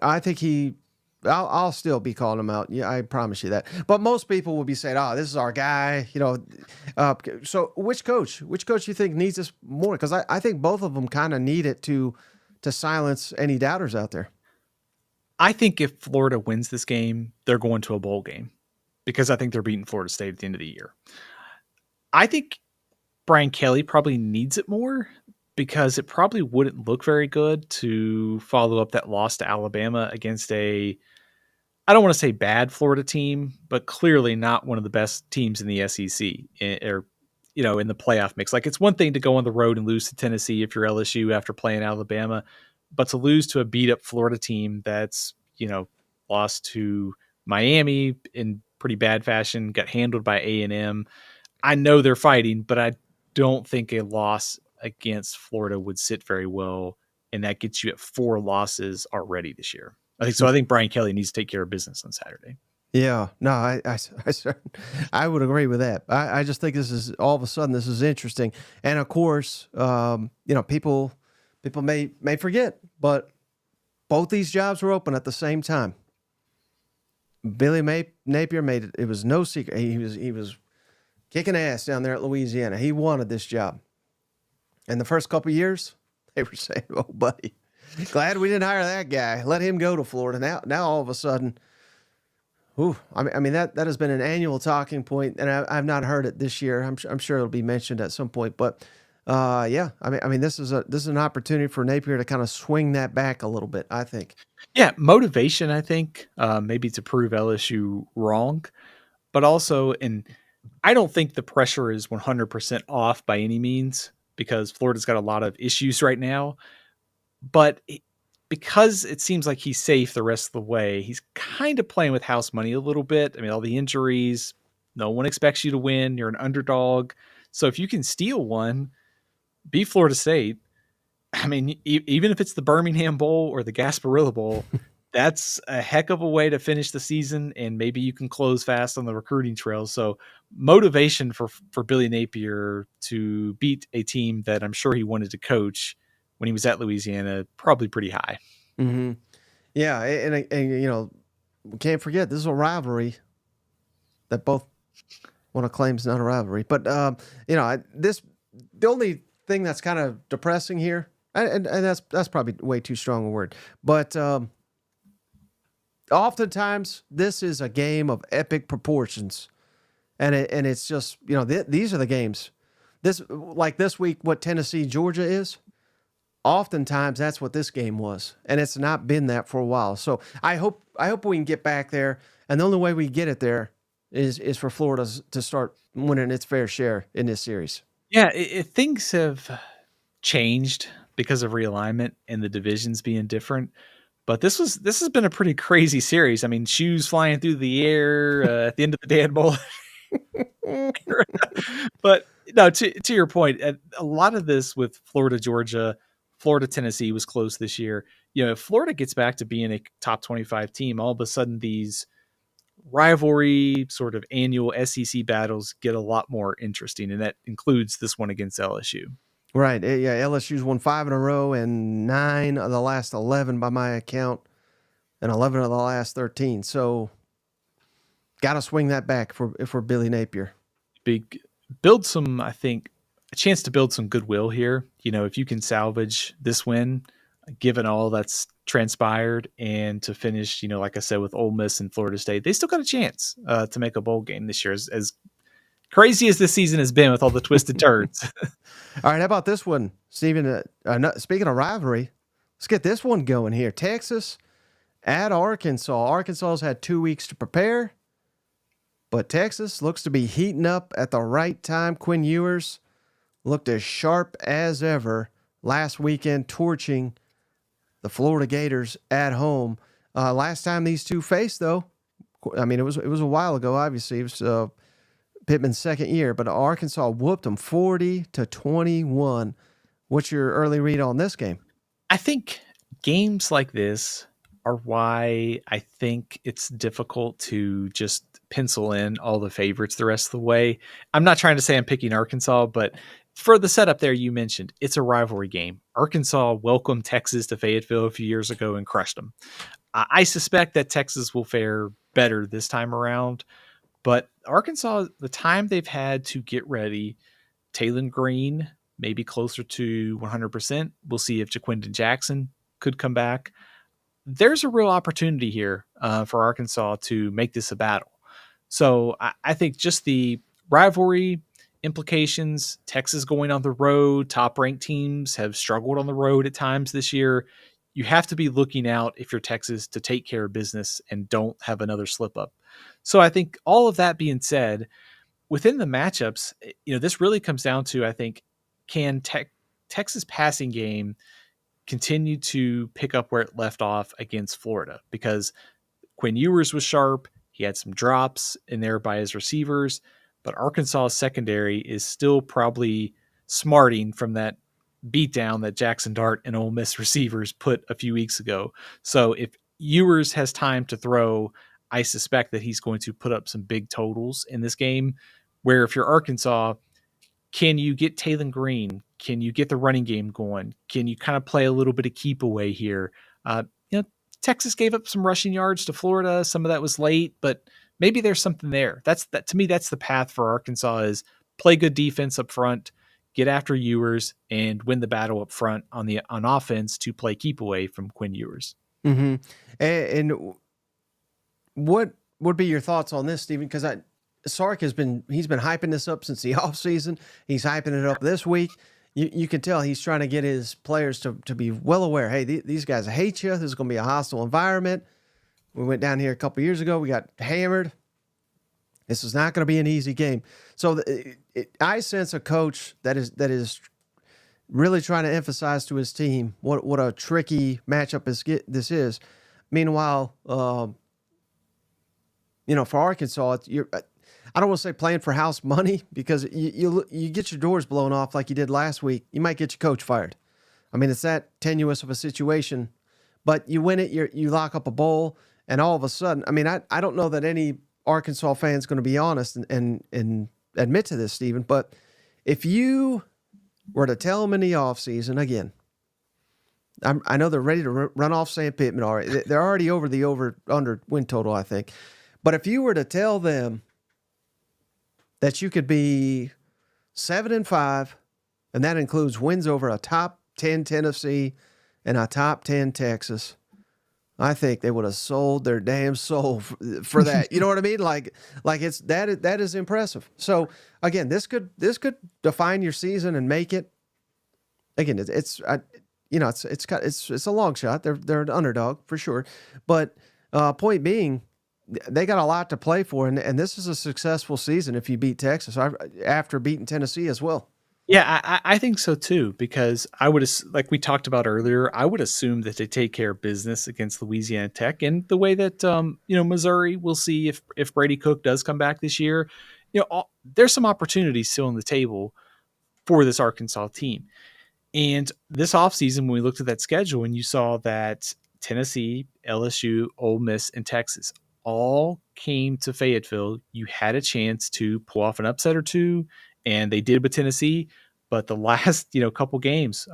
I think I'll still be calling him out. Yeah, I promise you that. But most people will be saying, "Oh, this is our guy." So which coach do you think needs this more? Because I think both of them kind of need it to silence any doubters out there. I think if Florida wins this game, they're going to a bowl game because I think they're beating Florida State at the end of the year. I think Brian Kelly probably needs it more because it probably wouldn't look very good to follow up that loss to Alabama against I don't want to say bad Florida team, but clearly not one of the best teams in the SEC or, in the playoff mix. Like, it's one thing to go on the road and lose to Tennessee if you're LSU after playing Alabama, but to lose to a beat up Florida team that's, lost to Miami in pretty bad fashion, got handled by A&M. I know they're fighting, but I don't think a loss against Florida would sit very well. And that gets you at 4 losses already this year. I think Brian Kelly needs to take care of business on Saturday. Yeah, no, I would agree with that. I just think this is all of a sudden this is interesting, and of course, people may forget, but both these jobs were open at the same time. Billy Napier made it. It was no secret. He was kicking ass down there at Louisiana. He wanted this job, and the first couple of years they were saying, "Oh, buddy, glad we didn't hire that guy. Let him go to Florida." Now all of a sudden. Ooh, I mean that has been an annual talking point, and I've not heard it this year. I'm sure it'll be mentioned at some point, but yeah, I mean this is an opportunity for Napier to kind of swing that back a little bit, I think. Yeah, motivation, I think, maybe to prove LSU wrong, but also, and I don't think the pressure is 100% off by any means because Florida's got a lot of issues right now, but because it seems like he's safe the rest of the way, he's kind of playing with house money a little bit. I mean, all the injuries, no one expects you to win. You're an underdog. So if you can steal one, beat Florida State. I mean, even if it's the Birmingham Bowl or the Gasparilla Bowl, that's a heck of a way to finish the season. And maybe you can close fast on the recruiting trail. So motivation for Billy Napier to beat a team that I'm sure he wanted to coach when he was at Louisiana, probably pretty high. Mm-hmm. Yeah, and we can't forget this is a rivalry that both want to claim is not a rivalry. But the only thing that's kind of depressing here, and that's probably way too strong a word, but oftentimes this is a game of epic proportions, and it's just these are the games. This week, what Tennessee Georgia is. Oftentimes that's what this game was, and it's not been that for a while. So I hope we can get back there, and the only way we get it there is for Florida to start winning its fair share in this series. Yeah, things have changed because of realignment and the divisions being different, but this has been a pretty crazy series. I mean, shoes flying through the air at the end of the Dan Bowl. But no, to your point, a lot of this with Florida Georgia. Florida, Tennessee was close this year. If Florida gets back to being a top 25 team, all of a sudden these rivalry sort of annual SEC battles get a lot more interesting, and that includes this one against LSU. Right. Yeah. LSU's won 5 in a row and 9 of the last 11 by my account, and 11 of the last 13. So, got to swing that back if we're Billy Napier. Build some, I think, a chance to build some goodwill here. If you can salvage this win, given all that's transpired, and to finish, like I said, with Ole Miss and Florida State, they still got a chance to make a bowl game this year. As crazy as this season has been with all the twisted turns. All right, how about this one, Steven? Speaking of rivalry, let's get this one going here. Texas at Arkansas. Arkansas's had 2 weeks to prepare, but Texas looks to be heating up at the right time. Quinn Ewers looked as sharp as ever last weekend, torching the Florida Gators at home. Last time these two faced, though, I mean, it was a while ago. Obviously, it was Pittman's second year, but Arkansas whooped them 40-21. What's your early read on this game? I think games like this are why I think it's difficult to just pencil in all the favorites the rest of the way. I'm not trying to say I'm picking Arkansas, but for the setup there you mentioned, it's a rivalry game. Arkansas welcomed Texas to Fayetteville a few years ago and crushed them. I suspect that Texas will fare better this time around, but Arkansas, the time they've had to get ready, Taylon Green maybe closer to 100%. We'll see if Jaquindon Jackson could come back. There's a real opportunity here for Arkansas to make this a battle. So I think just the rivalry implications, Texas going on the road, top-ranked teams have struggled on the road at times this year. You have to be looking out, if you're Texas, to take care of business and don't have another slip-up. So I think all of that being said, within the matchups, this really comes down to, I think, can Texas passing game continue to pick up where it left off against Florida? Because Quinn Ewers was sharp. He had some drops in there by his receivers, but Arkansas secondary is still probably smarting from that beatdown that Jackson Dart and Ole Miss receivers put a few weeks ago. So if Ewers has time to throw, I suspect that he's going to put up some big totals in this game, where if you're Arkansas, can you get Taylon Green? Can you get the running game going? Can you kind of play a little bit of keep away here? Texas gave up some rushing yards to Florida. Some of that was late, but maybe there's something there. To me, that's the path for Arkansas, is play good defense up front, get after Ewers, and win the battle up front on offense to play keep away from Quinn Ewers. Mm-hmm. And what would be your thoughts on this, Steven? Because Sark he's been hyping this up since the offseason. He's hyping it up this week. You can tell he's trying to get his players to be well aware, hey, these guys hate you. This is going to be a hostile environment. We went down here a couple years ago. We got hammered. This is not going to be an easy game. So I sense a coach that is really trying to emphasize to his team what a tricky matchup this is. Meanwhile, for Arkansas, I don't want to say playing for house money, because you get your doors blown off like you did last week. You might get your coach fired. I mean, it's that tenuous of a situation. But you win it, you lock up a bowl, and all of a sudden, I mean, I don't know that any Arkansas fan's going to be honest and admit to this, Steven, but if you were to tell them in the offseason, again, I know they're ready to run off Sam Pittman already. They're already over the over-under win total, I think. But if you were to tell them that you could be 7-5, and that includes wins over a top 10 Tennessee and a top 10 Texas, I think they would have sold their damn soul for that. You know what I mean? Like it's that is impressive. So again, this could define your season and make it. Again, it's a long shot. They're an underdog for sure, but point being, they got a lot to play for, and this is a successful season if you beat Texas after beating Tennessee as well. Yeah, I think so too, because I would, like we talked about earlier, I would assume that they take care of business against Louisiana Tech, and the way that Missouri, we'll see if Brady Cook does come back this year. There's some opportunities still on the table for this Arkansas team. And this offseason, when we looked at that schedule and you saw that Tennessee, LSU, Ole Miss, and Texas all came to Fayetteville, you had a chance to pull off an upset or two, and they did with Tennessee. But the last, couple games,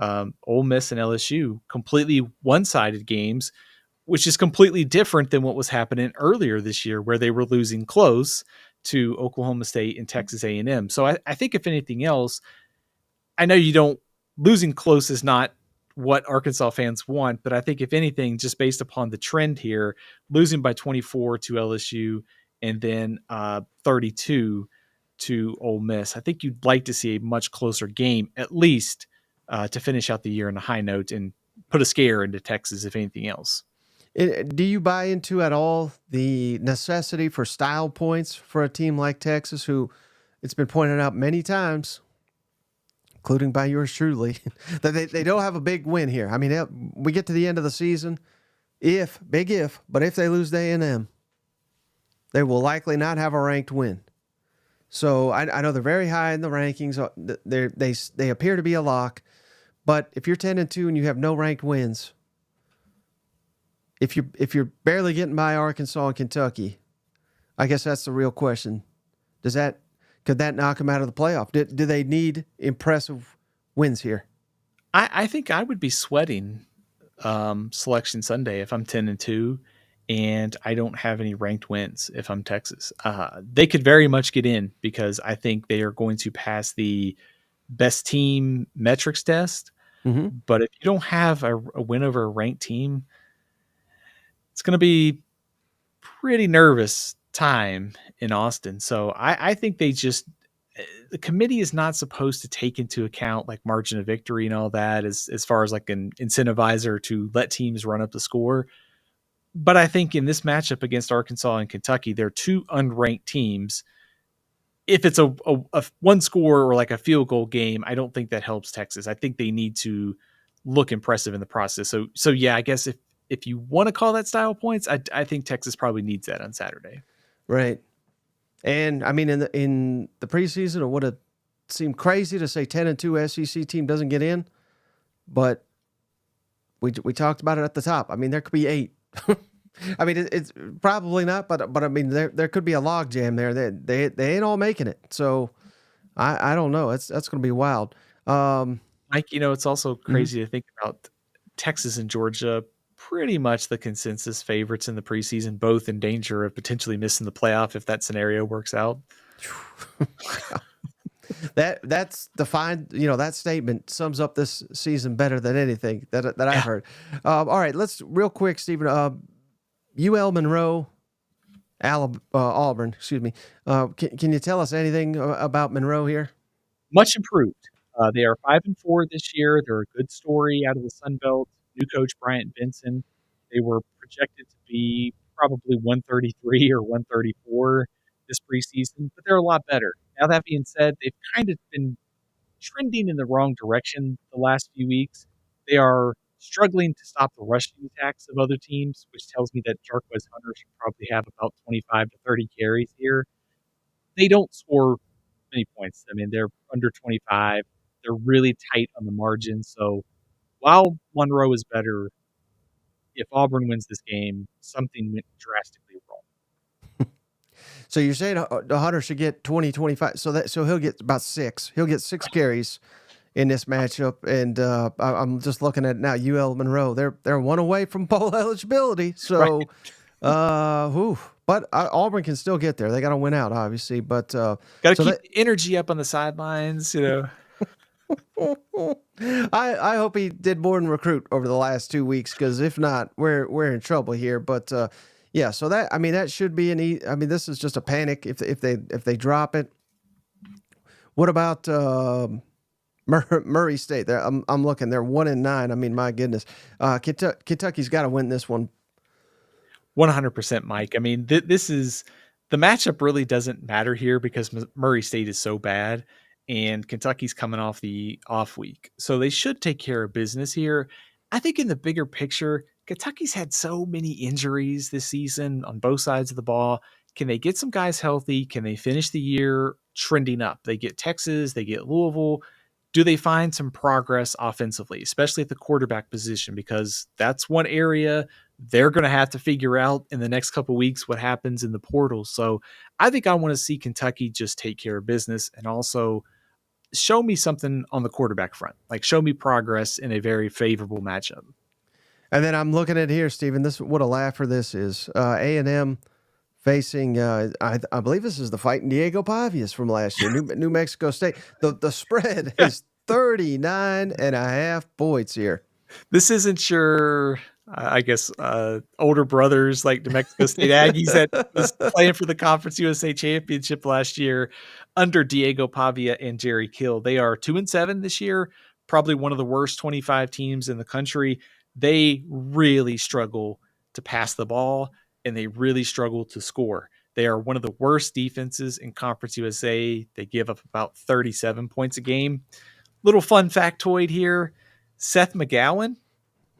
Ole Miss and LSU, completely one-sided games, which is completely different than what was happening earlier this year, where they were losing close to Oklahoma State and Texas A&M. So I think if anything else, I know losing close is not what Arkansas fans want, but I think if anything, just based upon the trend here, losing by 24 to LSU and then 32 to Ole Miss, I think you'd like to see a much closer game, at least to finish out the year on a high note and put a scare into Texas, if anything else. Do you buy into at all the necessity for style points for a team like Texas, who it's been pointed out many times, including by yours truly, that they don't have a big win here? I mean, we get to the end of the season, but if they lose to A&M, they will likely not have a ranked win. So I know they're very high in the rankings. They appear to be a lock, but if you're 10-2 and you have no ranked wins, if you're barely getting by Arkansas and Kentucky, I guess that's the real question. Could that knock them out of the playoff? Do they need impressive wins here? I think I would be sweating Selection Sunday if I'm 10-2 and I don't have any ranked wins if I'm Texas. They could very much get in because I think they are going to pass the best team metrics test. Mm-hmm. But if you don't have a win over a ranked team, it's going to be pretty nervous time in Austin. So I think the committee is not supposed to take into account like margin of victory and all that as far as like an incentivizer to let teams run up the score. But I think in this matchup against Arkansas and Kentucky, they're two unranked teams. If it's a one score or like a field goal game, I don't think that helps Texas. I think they need to look impressive in the process. So yeah, I guess if you want to call that style points, I think Texas probably needs that on Saturday. Right. And I mean, in the preseason, it would have seemed crazy to say 10-2 SEC team doesn't get in, but we talked about it at the top. I mean, there could be 8. I mean, it's probably not, but I mean, there could be a log jam there. They ain't all making it. So I don't know. That's going to be wild. Mike, it's also crazy to think about Texas and Georgia, pretty much the consensus favorites in the preseason, both in danger of potentially missing the playoff if that scenario works out. That's defined. That statement sums up this season better than anything that I've heard. All right, let's real quick, Steven. UL Monroe, Auburn. Excuse me. Can you tell us anything about Monroe here? Much improved. They are 5-4 this year. They're a good story out of the Sun Belt. New coach Bryant Benson. They were projected to be probably 133 or 134 this preseason, but they're a lot better. Now, that being said, they've kind of been trending in the wrong direction the last few weeks. They are struggling to stop the rushing attacks of other teams, which tells me that Jarquez Hunter should probably have about 25 to 30 carries here. They don't score many points. I mean, they're under 25. They're really tight on the margin. So while Monroe is better, if Auburn wins this game, something went drastically wrong. So you're saying Hunter should get 20, 25. So he'll get about 6. He'll get 6 carries in this matchup. And I'm just looking at now UL Monroe. They're one away from bowl eligibility. So, right. But Auburn can still get there. They got to win out, obviously. But got to keep energy up on the sidelines, I hope he did more than recruit over the last 2 weeks, because if not, we're in trouble here. But yeah, so that should be this is just a panic if they drop it. What about Murray State? There, I'm looking. They're 1-9. I mean, my goodness, Kentucky's got to win this one. 100%, Mike. I mean, this is the matchup really doesn't matter here because Murray State is so bad. And Kentucky's coming off the off week. So they should take care of business here. I think in the bigger picture, Kentucky's had so many injuries this season on both sides of the ball. Can they get some guys healthy? Can they finish the year trending up? They get Texas, they get Louisville. do they find some progress offensively, especially at the quarterback position? Because that's one area they're going to have to figure out in the next couple of weeks what happens in the portal. So I think I want to see Kentucky just take care of business and also show me something on the quarterback front. Like, show me progress in a very favorable matchup. And then I'm looking at here, Stephen. This what a laugher this is. A&M facing, I believe this is the Fighting Diego Pavias from last year, New Mexico State. The spread is 39.5 points here. This isn't your, I guess, older brothers like New Mexico State Aggies that was playing for the Conference USA Championship last year under Diego Pavia and Jerry Kill. They are 2-7 this year, probably one of the worst 25 teams in the country. They really struggle to pass the ball, and they really struggle to score. They are one of the worst defenses in Conference USA. They give up about 37 points a game. Little fun factoid here. Seth McGowan,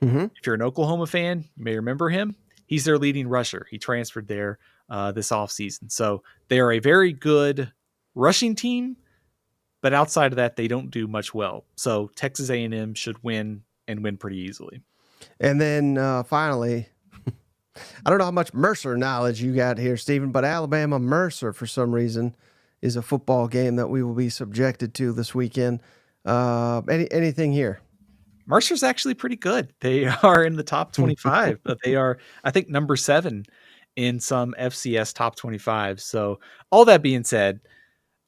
if you're an Oklahoma fan, you may remember him. He's their leading rusher. He transferred there this offseason. So they are a very good rushing team, but outside of that, they don't do much well. So Texas A&M should win and win pretty easily. And then finally, I don't know how much Mercer knowledge you got here, Stephen, but Alabama Mercer, for some reason, is a football game that we will be subjected to this weekend. Anything here? Mercer's actually pretty good. They are in the top 25, but they are, I think, number 7 in some FCS top 25. So all that being said,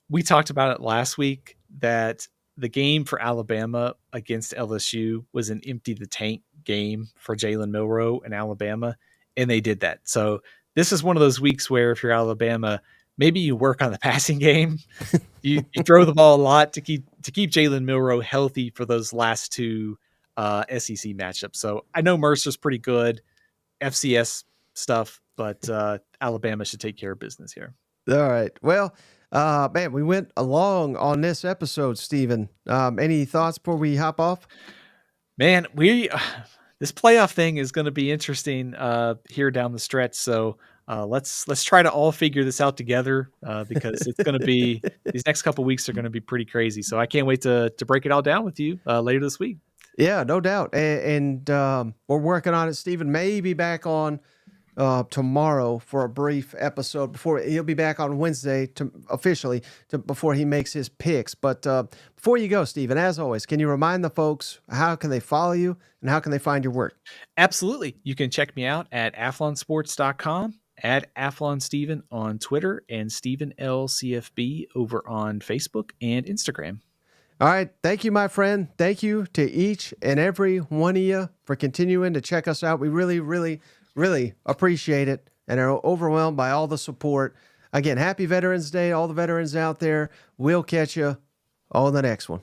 we talked about it last week that the game for Alabama against LSU was an empty the tank game for Jalen Milroe and Alabama, and they did that. So this is one of those weeks where if you're Alabama, maybe you work on the passing game. You throw the ball a lot to keep Jalen Milroe healthy for those last 2 SEC matchups. So I know Mercer's pretty good FCS stuff, but Alabama should take care of business here. All right. Well, man, we went along on this episode, Stephen. Any thoughts before we hop off? Man, this playoff thing is going to be interesting here down the stretch. So let's try to all figure this out together because it's going to be these next couple of weeks are going to be pretty crazy. So I can't wait to break it all down with you later this week. Yeah, no doubt. And we're working on it. Stephen may be back on tomorrow for a brief episode before he'll be back on Wednesday before he makes his picks. But before you go, Stephen, as always, can you remind the folks how can they follow you and how can they find your work? Absolutely. You can check me out at athlonsports.com, at athlonsteven on Twitter, and Stephen L. CFB over on Facebook and Instagram. All right. Thank you, my friend. Thank you to each and every one of you for continuing to check us out. We really, really, really appreciate it and are overwhelmed by all the support. Again, happy Veterans Day, all the veterans out there. We'll catch you on the next one.